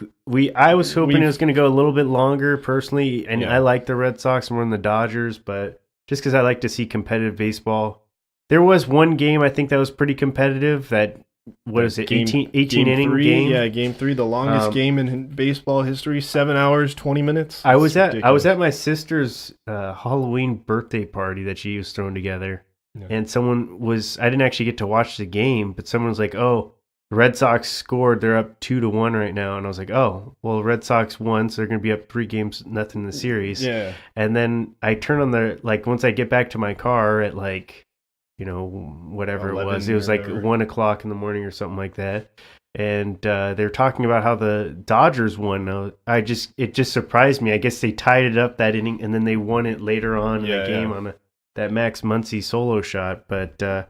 I was hoping it was going to go a little bit longer personally, and I like the Red Sox more than the Dodgers, but just because I like to see competitive baseball. There was one game I think that was pretty competitive. That what is it? 18 inning game. Yeah, game 3, the longest game in baseball history. 7 hours 20 minutes. I was at my sister's Halloween birthday party that she was throwing together, and I didn't actually get to watch the game, but someone was like, "Oh, the Red Sox scored. They're up 2-1 right now." And I was like, "Oh, well, the Red Sox won, so they're going to be up 3-0 in the series." Yeah. And then I turn on once I get back to my car at whatever it was. It was like 1 o'clock in the morning or something like that. And they're talking about how the Dodgers won. It just surprised me. I guess they tied it up that inning, and then they won it later on in the game on that Max Muncy solo shot. But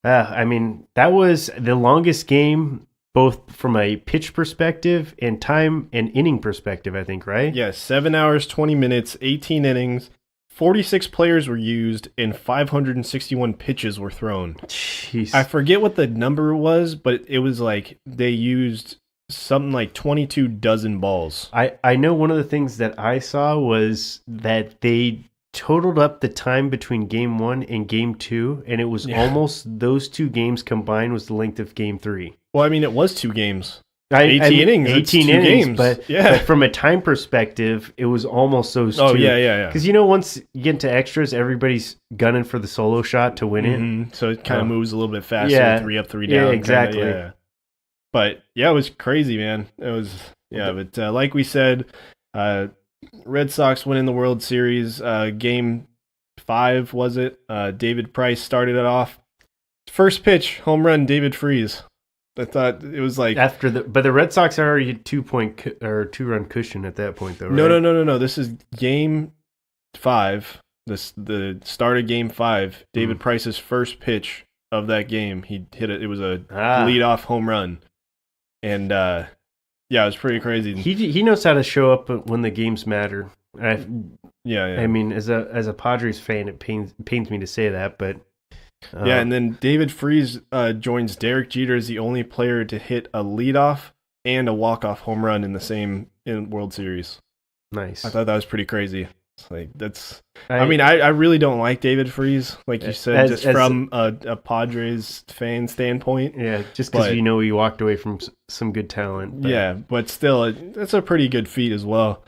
I mean, that was the longest game, both from a pitch perspective and time and inning perspective, I think, right? Yeah, 7 hours, 20 minutes, 18 innings, 46 players were used, and 561 pitches were thrown. Jeez. I forget what the number was, but it was like they used something like 22 dozen balls. I know one of the things that I saw was that they totaled up the time between game 1 and game 2, and it was almost those 2 games combined was the length of game 3. Well, I mean, it was 2 games. 18 innings. 18 innings, games. But from a time perspective, it was almost those 2. Oh, yeah. Because, once you get into extras, everybody's gunning for the solo shot to win it. So it kind of moves a little bit faster, 3 up, 3 down. Yeah, exactly. Kinda, But, it was crazy, man. It was, but like we said, Red Sox winning the World Series. Game 5 was it? David Price started it off. First pitch, home run, David Freese. I thought it was like but the Red Sox are already a 2-run cushion at that point, though. Right? No. This is Game 5. The start of Game 5. David Price's first pitch of that game. He hit it. It was a leadoff home run, and yeah, it was pretty crazy. He knows how to show up when the games matter. Yeah. I mean, as a Padres fan, it pains me to say that, but yeah. And then David Freese joins Derek Jeter as the only player to hit a leadoff and a walk-off home run in the same World Series. Nice. I thought that was pretty crazy. Like I mean, I really don't like David Freese, like you said, from a Padres fan standpoint. Yeah, just because he walked away from some good talent. But. Yeah, but still, that's a pretty good feat as well.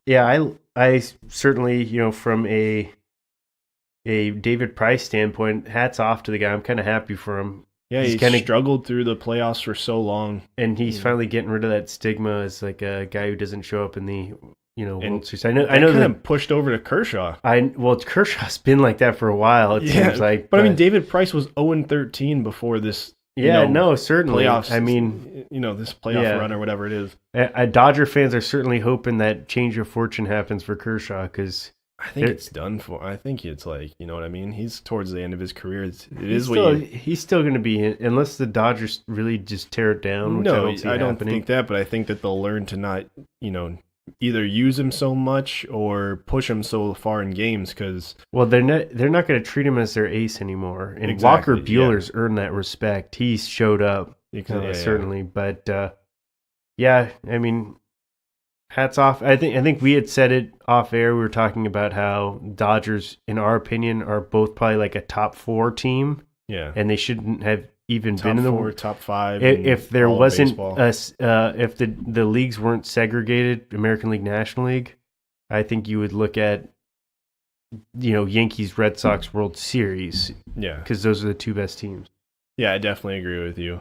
Yeah, I certainly, from a David Price standpoint, hats off to the guy. I'm kind of happy for him. Yeah, he's kind of struggled through the playoffs for so long, and he's finally getting rid of that stigma as like a guy who doesn't show up in the World Series. I know that pushed over to Kershaw. Kershaw's been like that for a while. It seems like, but I mean, David Price was 0-13 before this. Certainly. Playoffs. I mean, this playoff run or whatever it is. Dodger fans are certainly hoping that change of fortune happens for Kershaw because I think it's done for. I think it's like, you know what I mean. He's towards the end of his career. He's still going to be unless the Dodgers really just tear it down. Which I don't think that, but I think that they'll learn to not, either use him so much or push him so far in games because they're not going to treat him as their ace anymore. And exactly, Walker Buehler's earned that respect. He's showed up certainly, but I mean, hats off. I think we had said it off air. We were talking about how Dodgers, in our opinion, are both probably like a top 4 team. Yeah, and they shouldn't have even top been in the 4, top 5. If there wasn't if the leagues weren't segregated, American League, National League, I think you would look at Yankees, Red Sox, World Series. Yeah, because those are the 2 best teams. Yeah, I definitely agree with you.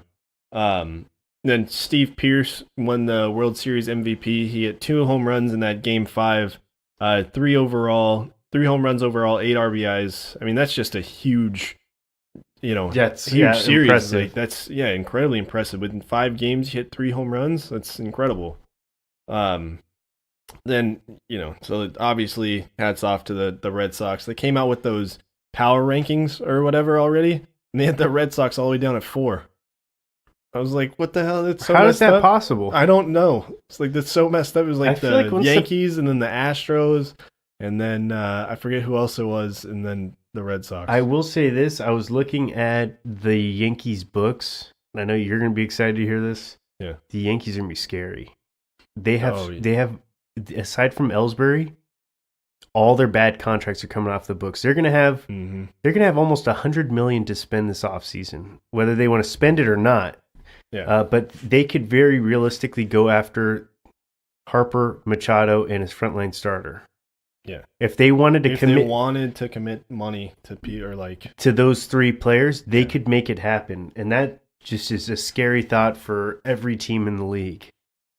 Then Steve Pearce won the World Series MVP. He hit 2 home runs in that Game 5, 3 overall, 3 home runs overall, 8 RBIs. I mean, that's just a huge. Huge series. Impressive. Like, that's incredibly impressive. Within 5 games, he hit 3 home runs. That's incredible. Then so obviously hats off to the Red Sox. They came out with those power rankings or whatever already, and they had the Red Sox all the way down at 4. I was like, what the hell? That's so how is that up. possible? I don't know. It's like that's so messed up. It was like the Yankees and then the Astros, and then I forget who else it was, and then the Red Sox. I will say this. I was looking at the Yankees books. And I know you're going to be excited to hear this. Yeah. The Yankees are going to be scary. They have, aside from Ellsbury, all their bad contracts are coming off the books. They're going to have almost $100 million to spend this offseason, whether they want to spend it or not. Yeah. But they could very realistically go after Harper, Machado, and his frontline starter. Yeah. If they wanted to commit money to those 3 players, they could make it happen. And that just is a scary thought for every team in the league.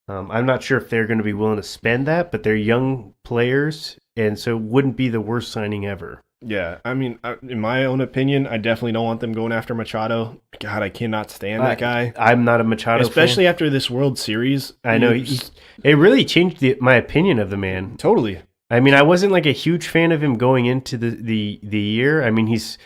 I'm not sure if they're going to be willing to spend that, but they're young players, and so it wouldn't be the worst signing ever. Yeah, I mean, in my own opinion, I definitely don't want them going after Machado. God, I cannot stand that guy. I'm not a Machado especially fan. After this World Series. I know. It really changed my opinion of the man. Totally. I mean, I wasn't like a huge fan of him going into the year. I mean, he's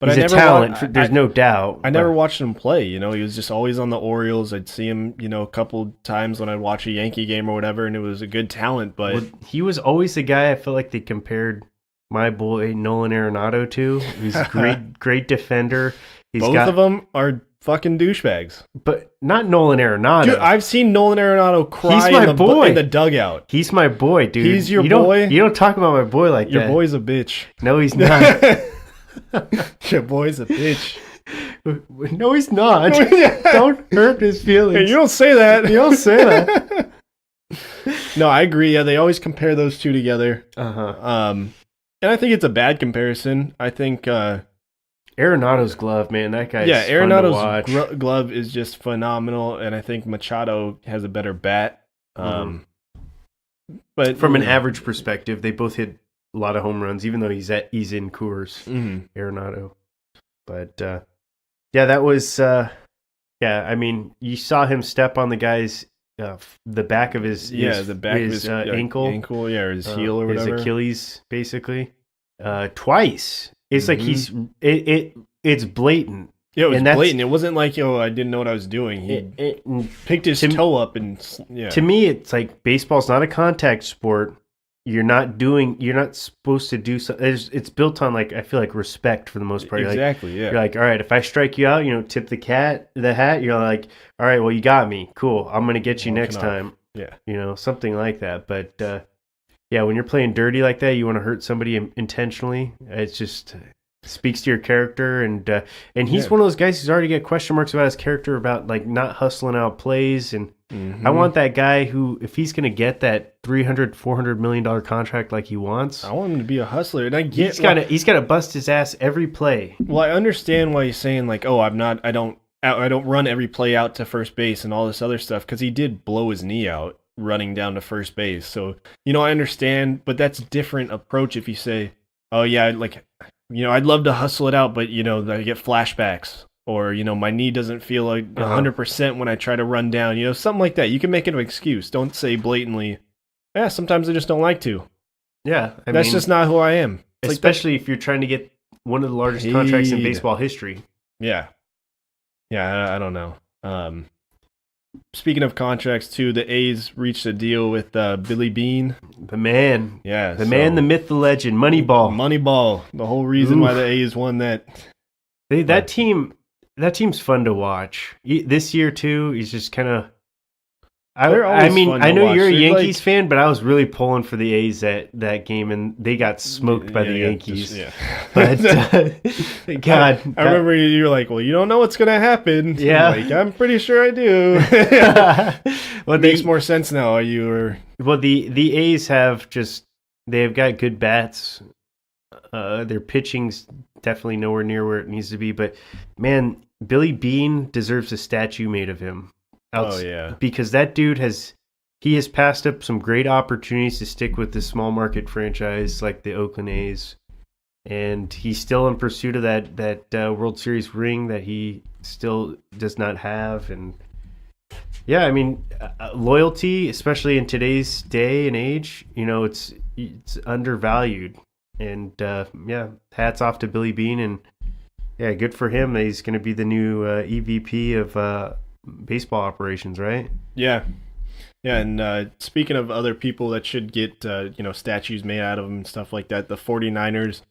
a talent. There's no doubt. I never watched him play. He was just always on the Orioles. I'd see him, a couple times when I'd watch a Yankee game or whatever, and it was a good talent. But he was always the guy I felt like they compared my boy Nolan Arenado to. He's a great defender. Both of them are fucking douchebags. But not Nolan Arenado. Dude, I've seen Nolan Arenado cry in the dugout. He's my boy, dude. He's your boy? You don't talk about my boy like that. Your boy's a bitch. No, he's not. Your boy's a bitch. No, he's not. Don't hurt his feelings. Hey, you don't say that. You don't say that. No, I agree. Yeah, they always compare those 2 together. And I think it's a bad comparison. I think Arenado's glove, man, that guy's Arenado's glove is just phenomenal, and I think Machado has a better bat. But from an average perspective, they both hit a lot of home runs, even though he's in Coors Arenado. But yeah, that was I mean, you saw him step on the guy's the back of his ankle, or his heel or whatever, his Achilles, basically, twice. It's like it's blatant. Yeah, it was blatant. It wasn't like, I didn't know what I was doing. He picked his toe up and To me, it's like baseball's not a contact sport. You're not supposed to do something. It's built on, like, I feel like respect for the most part. Exactly, You're like, all right, if I strike you out, tip the hat, you're like, all right, well, you got me. Cool. I'm going to get you next time. Yeah. Something like that. But, when you're playing dirty like that, you want to hurt somebody intentionally. It's just speaks to your character. And he's one of those guys who's already got question marks about his character, about, like, not hustling out plays. And I want that guy who, if he's going to get that $300-400 million contract like he wants, I want him to be a hustler. And I get he's got to bust his ass every play. Well, I understand why he's saying, like, I don't run every play out to first base and all this other stuff, because he did blow his knee out running down to first base. So, I understand, but that's a different approach if you say, oh yeah, like, I'd love to hustle it out, but I get flashbacks. Or, my knee doesn't feel like 100% when I try to run down. Something like that. You can make it an excuse. Don't say blatantly, sometimes I just don't like to. Yeah. That's just not who I am. It's especially if you're trying to get one of the largest contracts in baseball history. Yeah. Yeah, I don't know. Speaking of contracts, too, the A's reached a deal with Billy Beane. The man. Yeah. The man, the myth, the legend. Moneyball. Moneyball. The whole reason why the A's won that. That team's fun to watch. This year, too, he's just kind of... I know you're a Yankees fan, but I was really pulling for the A's that game, and they got smoked by the Yankees. But, God. I remember you were like, well, you don't know what's going to happen. Yeah. I'm pretty sure I do. Well, it makes more sense now. Well, the A's they've got good bats. Their pitching's definitely nowhere near where it needs to be, but, man, Billy Beane deserves a statue made of him. Because that dude has passed up some great opportunities to stick with this small market franchise like the Oakland A's, and he's still in pursuit of that World Series ring that he still does not have. And loyalty, especially in today's day and age, it's undervalued. And hats off to Billy Beane, and good for him that he's going to be the new EVP of baseball operations, right? Yeah. And speaking of other people that should get statues made out of them and stuff like that, the 49ers,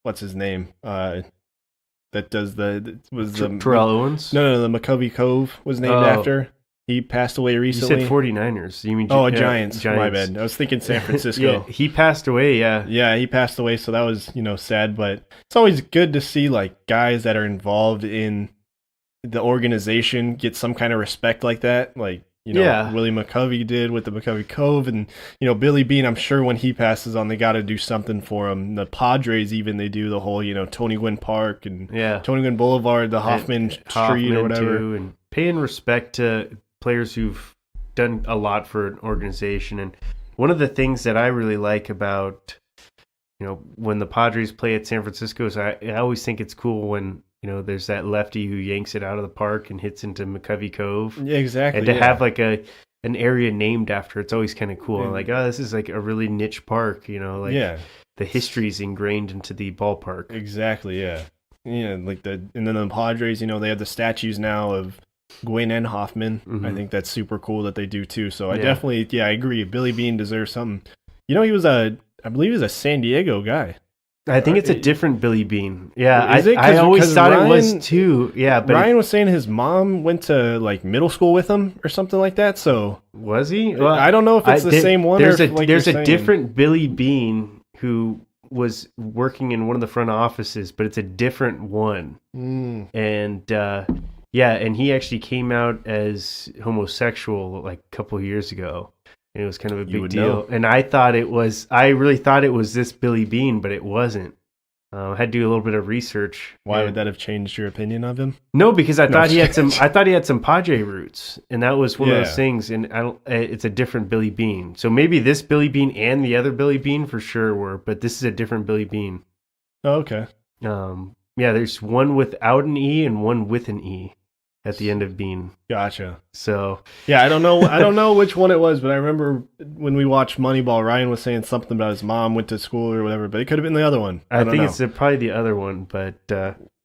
what's his name? That does Terrell Owens? No, the McCovey Cove was named after. He passed away recently. You said 49ers. You mean Giants. My bad. I was thinking San Francisco. He passed away, yeah. Yeah, he passed away, so that was, sad, but it's always good to see, like, guys that are involved in the organization get some kind of respect like that. Like, Willie McCovey did with the McCovey Cove, and, Billy Beane, I'm sure when he passes on, they got to do something for him. The Padres even, they do the whole, Tony Gwynn Park and Tony Gwynn Boulevard, the Hoffman Street or whatever. Too, and paying respect to players who've done a lot for an organization. And one of the things that I really like about, when the Padres play at San Francisco is I always think it's cool when, there's that lefty who yanks it out of the park and hits into McCovey Cove. Yeah, exactly. And to have like an area named after it's always kind of cool. Yeah. Like, this is like a really niche park, the history's ingrained into the ballpark. Exactly, yeah. Yeah, and then the Padres, they have the statues now of Gwynn and Hoffman. Mm-hmm. I think that's super cool that they do too. So I definitely, I agree. Billy Beane deserves something. He was I believe he was a San Diego guy. I think it's a different Billy Beane. Yeah, I always thought it was too. Yeah, but Ryan was saying his mom went to like middle school with him or something like that. So was he? Well, I don't know if it's the same one. There's a different Billy Beane who was working in one of the front offices, but it's a different one. And and he actually came out as homosexual like a couple of years ago. And it was kind of a big deal. And I really thought it was this Billy Beane, but it wasn't. I had to do a little bit of research. Why would that have changed your opinion of him? No, because I No, thought he had I'm some. I thought he had some Padre roots, and that was one of Yeah. those things. And I don't. It's a different Billy Bean. So maybe this Billy Bean and the other Billy Bean for sure were, but this is a different Billy Bean. Oh, okay. Yeah, there's one without an E and one with an E at the end of Bean. Gotcha. So Yeah, I don't know which one it was, but I remember when we watched Moneyball, Ryan was saying something about his mom went to school or whatever, but it could have been the other one. I don't think know. it's probably the other one, but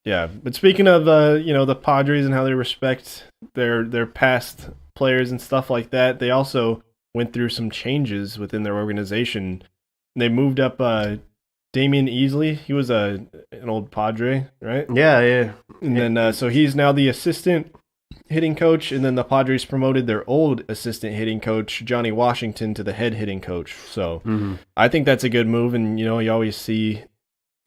Yeah, but speaking of the Padres and how they respect their past players and stuff like that, they also went through some changes within their organization. They moved up Damian Easley. He was an old Padre, right? yeah. And then so he's now the assistant hitting coach, and then the Padres promoted their old assistant hitting coach, Johnny Washington, to the head hitting coach. So I think that's a good move, and you always see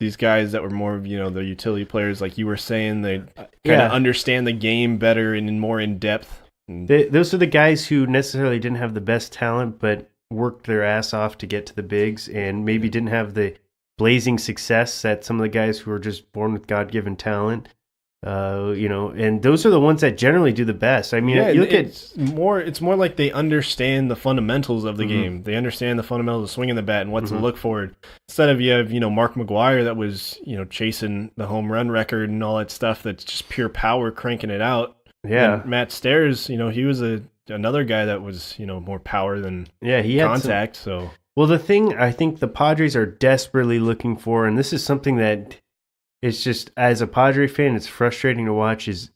these guys that were more of the utility players, like you were saying, they kind of understand the game better and more in depth. Those are the guys who necessarily didn't have the best talent, but worked their ass off to get to the bigs, and maybe didn't have the blazing success that some of the guys who are just born with God-given talent. And those are the ones that generally do the best. I mean, you look it's more like they understand the fundamentals of the game. They understand the fundamentals of swinging the bat and what to look for. Instead of you have Mark McGwire that was chasing the home run record and all that stuff. That's just pure power cranking it out. Yeah, and Matt Stairs, he was another guy that was more power than he had contact. So well, the thing I think the Padres are desperately looking for, and this is something that it's just, as a Padre fan, it's frustrating to watch, is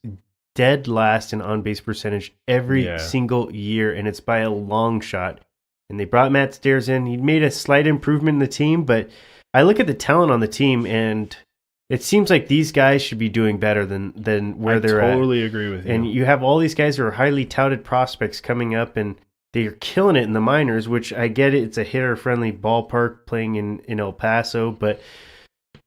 dead last in on-base percentage every single year, and it's by a long shot. And they brought Matt Stairs in. He made a slight improvement in the team, but I look at the talent on the team, and it seems like these guys should be doing better than where they're at. I totally agree with you. And you have all these guys who are highly touted prospects coming up, and they're killing it in the minors, which I get it. It's a hitter-friendly ballpark playing in El Paso, but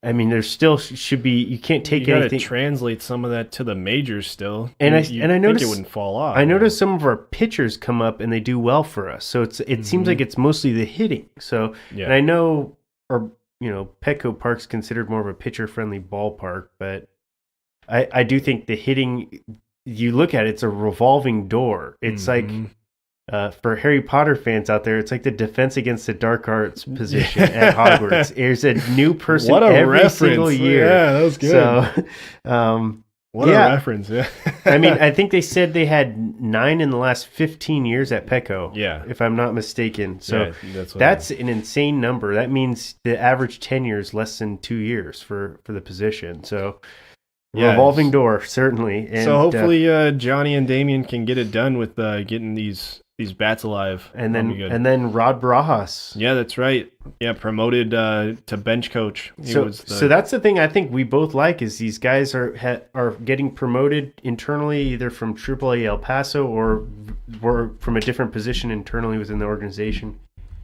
I mean, there still should be. You can't take anything. Translate some of that to the majors still, and I noticed it wouldn't fall off. I noticed some of our pitchers come up and they do well for us. So it seems like it's mostly the hitting. So and I know, Petco Park's considered more of a pitcher-friendly ballpark, but I do think the hitting. You look at it, it's a revolving door. It's like. For Harry Potter fans out there, it's like the Defense Against the Dark Arts position at Hogwarts. There's a new person every single year. Yeah, that was good. So, what a reference, yeah. I mean, I think they said they had 9 in the last 15 years at Petco, if I'm not mistaken. So that's an insane number. That means the average tenure is less than 2 years for the position. So revolving door, certainly. And, so hopefully Johnny and Damian can get it done with getting these bats alive, and then Rod Barajas. Yeah, that's right. Yeah, promoted to bench coach. So that's the thing I think we both like is these guys are getting promoted internally, either from AAA El Paso or from a different position internally within the organization.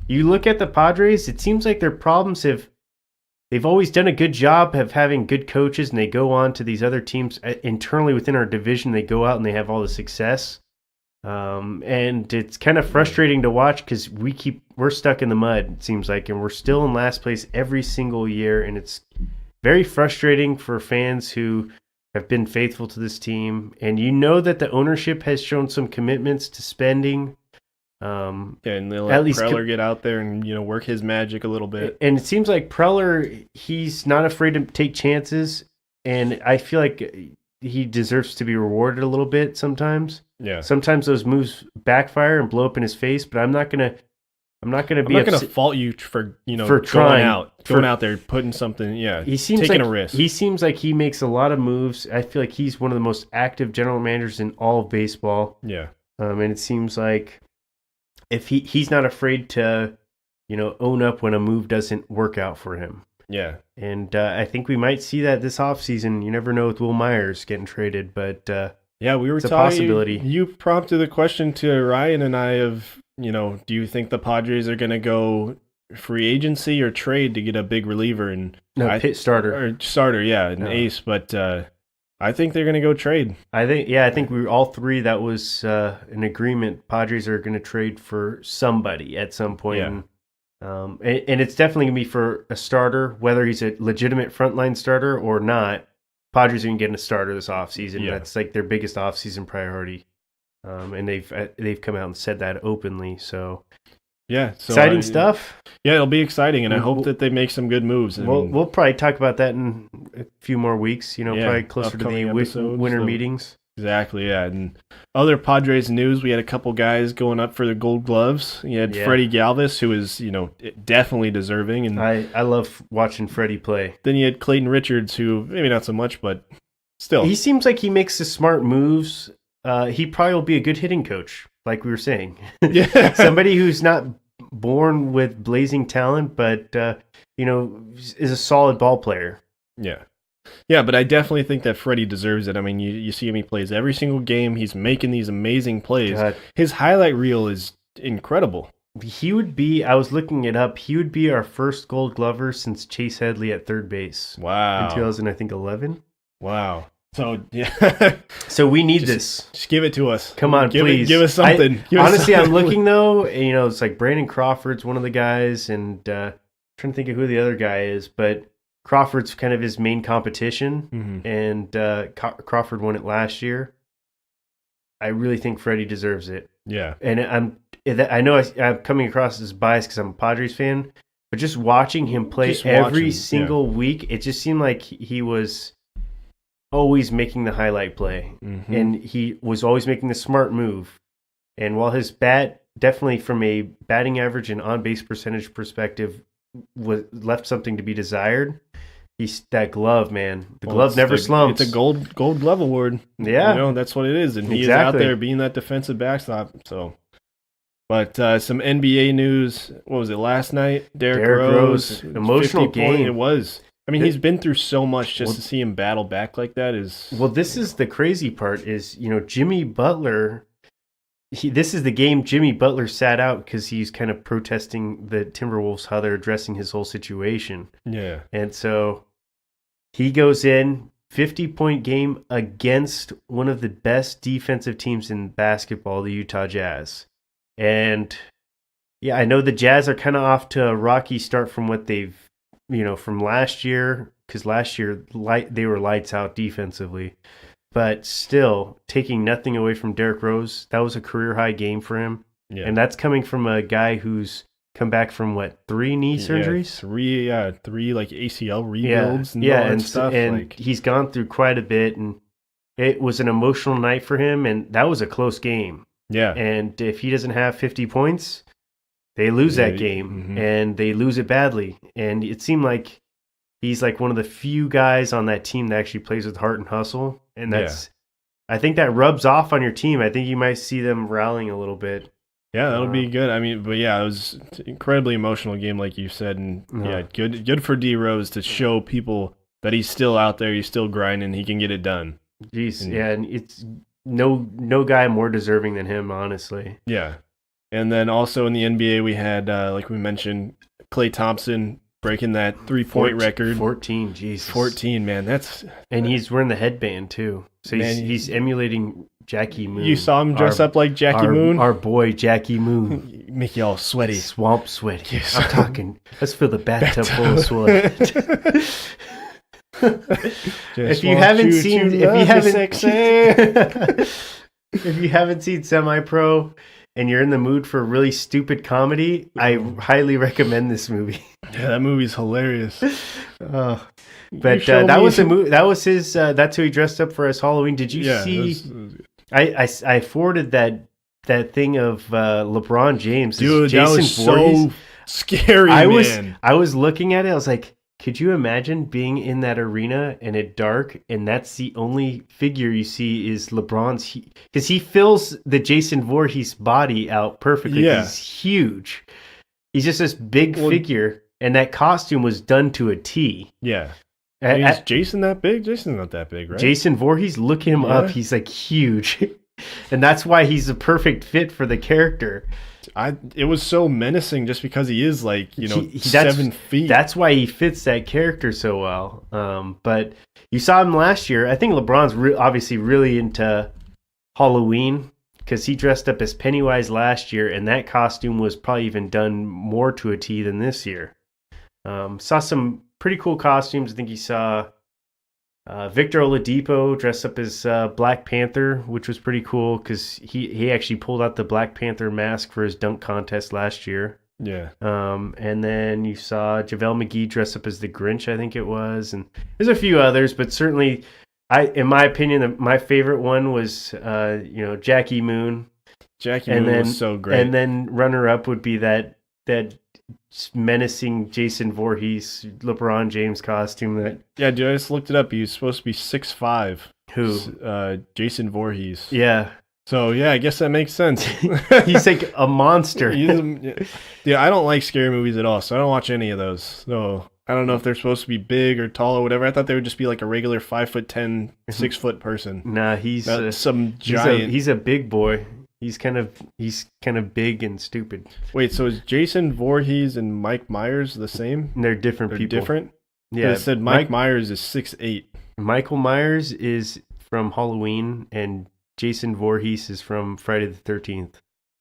You look at the Padres; it seems like their problems they've always done a good job of having good coaches, and they go on to these other teams internally within our division. They go out and they have all the success. And it's kind of frustrating to watch because we're stuck in the mud, it seems like, and we're still in last place every single year, and it's very frustrating for fans who have been faithful to this team. And that the ownership has shown some commitments to spending. And they'll let Preller get out there and work his magic a little bit. And it seems like Preller, he's not afraid to take chances, and I feel like he deserves to be rewarded a little bit sometimes. Yeah. Sometimes those moves backfire and blow up in his face, but I'm not gonna fault you for going out there, putting something. Yeah. He seems taking like a risk. He seems like he makes a lot of moves. I feel like he's one of the most active general managers in all of baseball. Yeah. And it seems like if he's not afraid to, own up when a move doesn't work out for him. Yeah. And I think we might see that this offseason. You never know with Will Myers getting traded, but yeah, we were it's talking. A possibility. You prompted the question to Ryan and I of, do you think the Padres are going to go free agency or trade to get a big reliever? And starter, yeah, an ace. But I think they're going to go trade. I think we were all three. That was an agreement. Padres are going to trade for somebody at some point. Yeah. And it's definitely going to be for a starter, whether he's a legitimate frontline starter or not. Padres are going to get a starter this offseason. Yeah. That's like their biggest offseason priority. And they've come out and said that openly. So Yeah, so exciting stuff. Yeah, it'll be exciting, and I hope that they make some good moves. We'll probably talk about that in a few more weeks. Yeah, probably closer to the upcoming episodes, winter so- meetings. Exactly, yeah. And other Padres news, we had a couple guys going up for the Gold Gloves. You had Yeah. Freddie Galvis, who is, definitely deserving, and I love watching Freddie play. then you had Clayton Richards, who maybe not so much, but still. He seems like he makes the smart moves. He probably will be a good hitting coach, like we were saying. Yeah. Somebody who's not born with blazing talent, but is a solid ball player. Yeah. Yeah, but I definitely think that Freddie deserves it. I mean, you see him, he plays every single game. He's making these amazing plays. God. His highlight reel is incredible. He would be, I was looking it up, he would be our first Gold Glover since Chase Headley at third base. Wow. In 2011. Wow. So, yeah. So we need this. Just give it to us. Come on, please. Give us something. Honestly, I'm looking though, and, it's like Brandon Crawford's one of the guys, and trying to think of who the other guy is, but Crawford's kind of his main competition, and Crawford won it last year. I really think Freddie deserves it. Yeah. And I know I'm coming across as biased because I'm a Padres fan, but just watching him play every single week, it just seemed like he was always making the highlight play, and he was always making the smart move. And while his bat, definitely from a batting average and on-base percentage perspective, left something to be desired, he's that glove, man. The glove never slumps. It's a gold glove award. Yeah. That's what it is. And he is out there being that defensive backstop. So, but some NBA news. What was it last night? Derrick Rose. Emotional game. It was. I mean, he's been through so much. Just to see him battle back like that is. Well, this is the crazy part. Is Jimmy Butler. This is the game Jimmy Butler sat out because he's kind of protesting the Timberwolves, how they're addressing his whole situation. Yeah. And so he goes in, 50-point game against one of the best defensive teams in basketball, the Utah Jazz. And yeah, I know the Jazz are kind of off to a rocky start from what they've, from last year, because last year they were lights out defensively. But still, taking nothing away from Derrick Rose, that was a career-high game for him. Yeah. And that's coming from a guy who's come back from, 3 knee surgeries? Three like ACL rebuilds and all that stuff. And he's gone through quite a bit, and it was an emotional night for him, and that was a close game. Yeah. And if he doesn't have 50 points, they lose that game, and they lose it badly. And it seemed like he's like one of the few guys on that team that actually plays with heart and hustle. And I think that rubs off on your team. I think you might see them rallying a little bit. Yeah, that'll be good. I mean, but yeah, it was an incredibly emotional game, like you said. And good for D Rose to show people that he's still out there, he's still grinding, he can get it done. Jeez, and it's no guy more deserving than him, honestly. Yeah. And then also in the NBA, we had, like we mentioned, Klay Thompson breaking that 3-point record. 14, Jesus. 14, man. And he's wearing the headband, too. So he's emulating Jackie Moon. You saw him dress up like Jackie Moon? Our boy, Jackie Moon. Make you all sweaty. Swamp sweaty. Yes. I'm talking, let's fill the bathtub full of sweat. If you haven't seen Semi-Pro and you're in the mood for really stupid comedy, I highly recommend this movie. Yeah, that movie's hilarious. But that was a movie. That was his. That's who he dressed up for as Halloween. Did you see? I forwarded that thing of LeBron James. Dude, Jason that was Voorhees. so scary. I was looking at it. I was like, could you imagine being in that arena and it's dark, and that's the only figure you see is LeBron's, because he fills the Jason Voorhees body out perfectly. Yeah. He's huge. He's just this big figure, and that costume was done to a T. Yeah. Is Jason that big? Jason's not that big, right? Jason Voorhees, look him up. He's like huge. And that's why he's a perfect fit for the character. It was so menacing just because he is like, 7 feet. That's why he fits that character so well. But you saw him last year. I think LeBron's obviously really into Halloween because he dressed up as Pennywise last year, and that costume was probably even done more to a T than this year. Saw some pretty cool costumes. I think he saw Victor Oladipo dressed up as Black Panther, which was pretty cool because he actually pulled out the Black Panther mask for his dunk contest last year. Yeah. And then you saw JaVale McGee dressed up as the Grinch, I think it was, and there's a few others, but certainly, in my opinion, my favorite one was Jackie Moon. Jackie Moon was so great. And then runner up would be that menacing Jason Voorhees LeBron James costume. Yeah, dude, I just looked it up. He was supposed to be 6'5". Who? Jason Voorhees. Yeah. So yeah, I guess that makes sense. He's like a monster. Yeah, I don't like scary movies at all, so I don't watch any of those. So I don't know if they're supposed to be big or tall or whatever. I thought they would just be like a regular 5'10", 6 foot person. Nah, he's some giant. He's a big boy. He's kind of big and stupid. Wait, so is Jason Voorhees and Mike Myers the same? They're different people. Different? Yeah. It said Mike Myers is 6'8". Michael Myers is from Halloween, and Jason Voorhees is from Friday the 13th.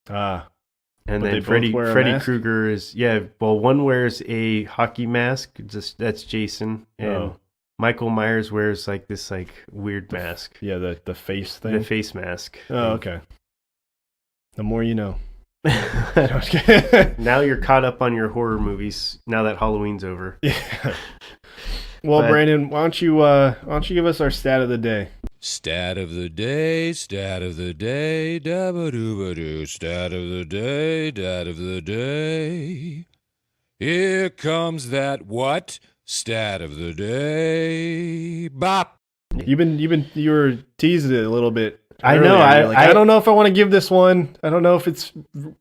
Ah. And then Freddy Krueger is, one wears a hockey mask. That's Jason. And Michael Myers wears like this weird mask. Yeah, the face thing. The face mask. Oh, okay. The more you know. Now you're caught up on your horror movies now that Halloween's over. Yeah. Well, Brandon, why don't you give us our stat of the day? Stat of the day, stat of the day, dabba-doo-ba-doo, stat of the day, dat of the day. Here comes that what? Stat of the day. Bop. You were teasing it a little bit. I know. I don't know if I want to give this one. I don't know if it's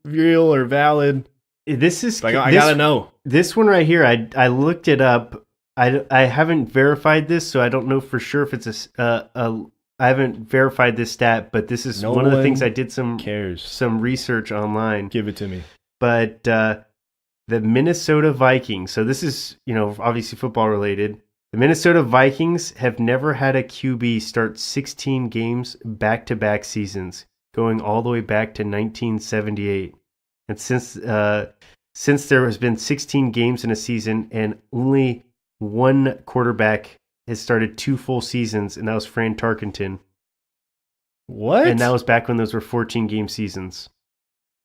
real or valid. This is I gotta know. This one right here. I looked it up. I haven't verified this, so I don't know for sure if it's I haven't verified this stat, but this is one of the things I did some research online. Give it to me. But the Minnesota Vikings. So this is obviously football related. The Minnesota Vikings have never had a QB start 16 games back-to-back seasons, going all the way back to 1978. And since there has been 16 games in a season, and only one quarterback has started 2 full seasons, and that was Fran Tarkenton. What? And that was back when those were 14-game seasons.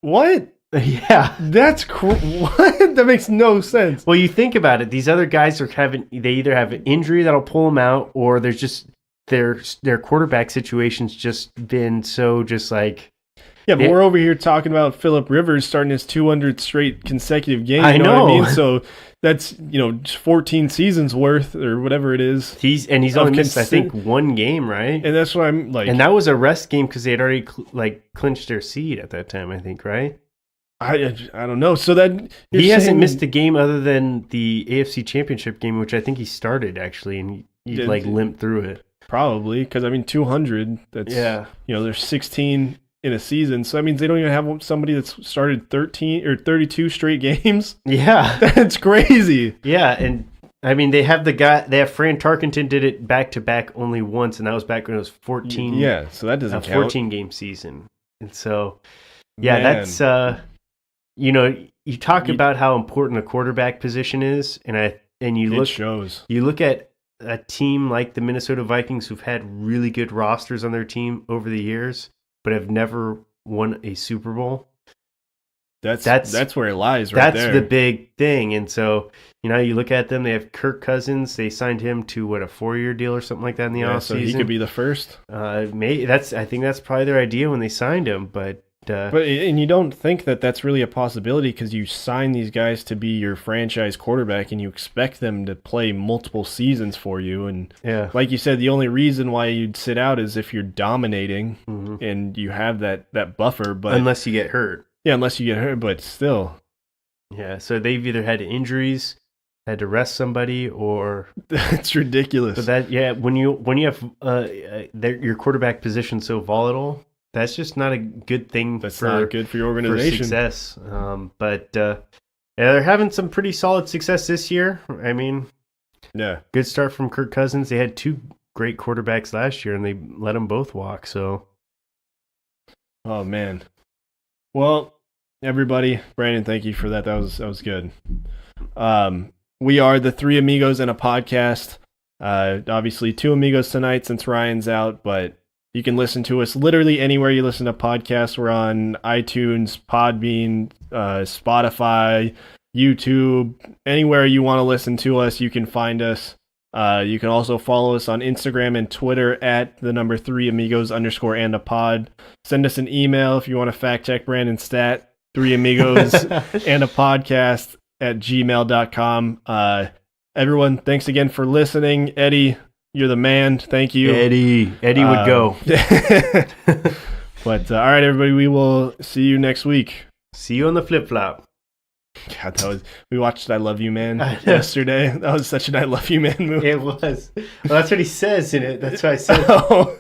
What? Yeah, that's what? That makes no sense. Well, you think about it; these other guys they either have an injury that'll pull them out, or there's just their quarterback situation's just been so Yeah, but we're over here talking about Phillip Rivers starting his 200 straight consecutive games. I know. What I mean? So that's 14 seasons worth or whatever it is. He's only missed I think one game, right? And that's what I'm like. And that was a rest game because they had already clinched their seed at that time, I think, right? I don't know. So that he hasn't missed a game other than the AFC Championship game, which I think he started actually, and he limped through it. Probably because 200. That's there's 16 in a season, so that means they don't even have somebody that's started 13 or 32 straight games. Yeah, that's crazy. Yeah, and I mean they have Fran Tarkenton did it back to back only once, and that was back when it was 14. Yeah, so that doesn't count. 14-game season, and so that's. You talk about how important a quarterback position is, and you look at a team like the Minnesota Vikings who've had really good rosters on their team over the years, but have never won a Super Bowl. That's where it lies right there. That's the big thing. And so, you look at them, they have Kirk Cousins. They signed him to a 4-year deal or something like that in the offseason. So he could be the first. I think that's probably their idea when they signed him, but you don't think that that's really a possibility because you sign these guys to be your franchise quarterback and you expect them to play multiple seasons for you. And like you said, the only reason why you'd sit out is if you're dominating and you have that buffer. But unless you get hurt. Yeah, unless you get hurt, but still. Yeah, so they've either had injuries, had to rest somebody, or that's ridiculous. But when you have your quarterback position so volatile. That's just not a good thing. That's not good for your organization. For success. But they're having some pretty solid success this year. I mean, good start from Kirk Cousins. They had 2 great quarterbacks last year, and they let them both walk. So, Oh man. Well, everybody, Brandon, thank you for that. That was good. We are the Three Amigos and a podcast. Obviously, 2 Amigos tonight since Ryan's out, but you can listen to us literally anywhere you listen to podcasts. We're on iTunes, Podbean, Spotify, YouTube, anywhere you want to listen to us, you can find us. You can also follow us on Instagram and Twitter at the number 3 Amigos _ and a pod. Send us an email if you want to fact check Brandon's stat, 3 Amigos and a podcast at gmail.com. Everyone, thanks again for listening. Eddie, you're the man. Thank you. Eddie would go. But all right, everybody, we will see you next week. See you on the flip-flop. God, we watched I Love You Man yesterday. That was such an I Love You Man movie. It was. Well, that's what he says in it. That's why I said. Oh.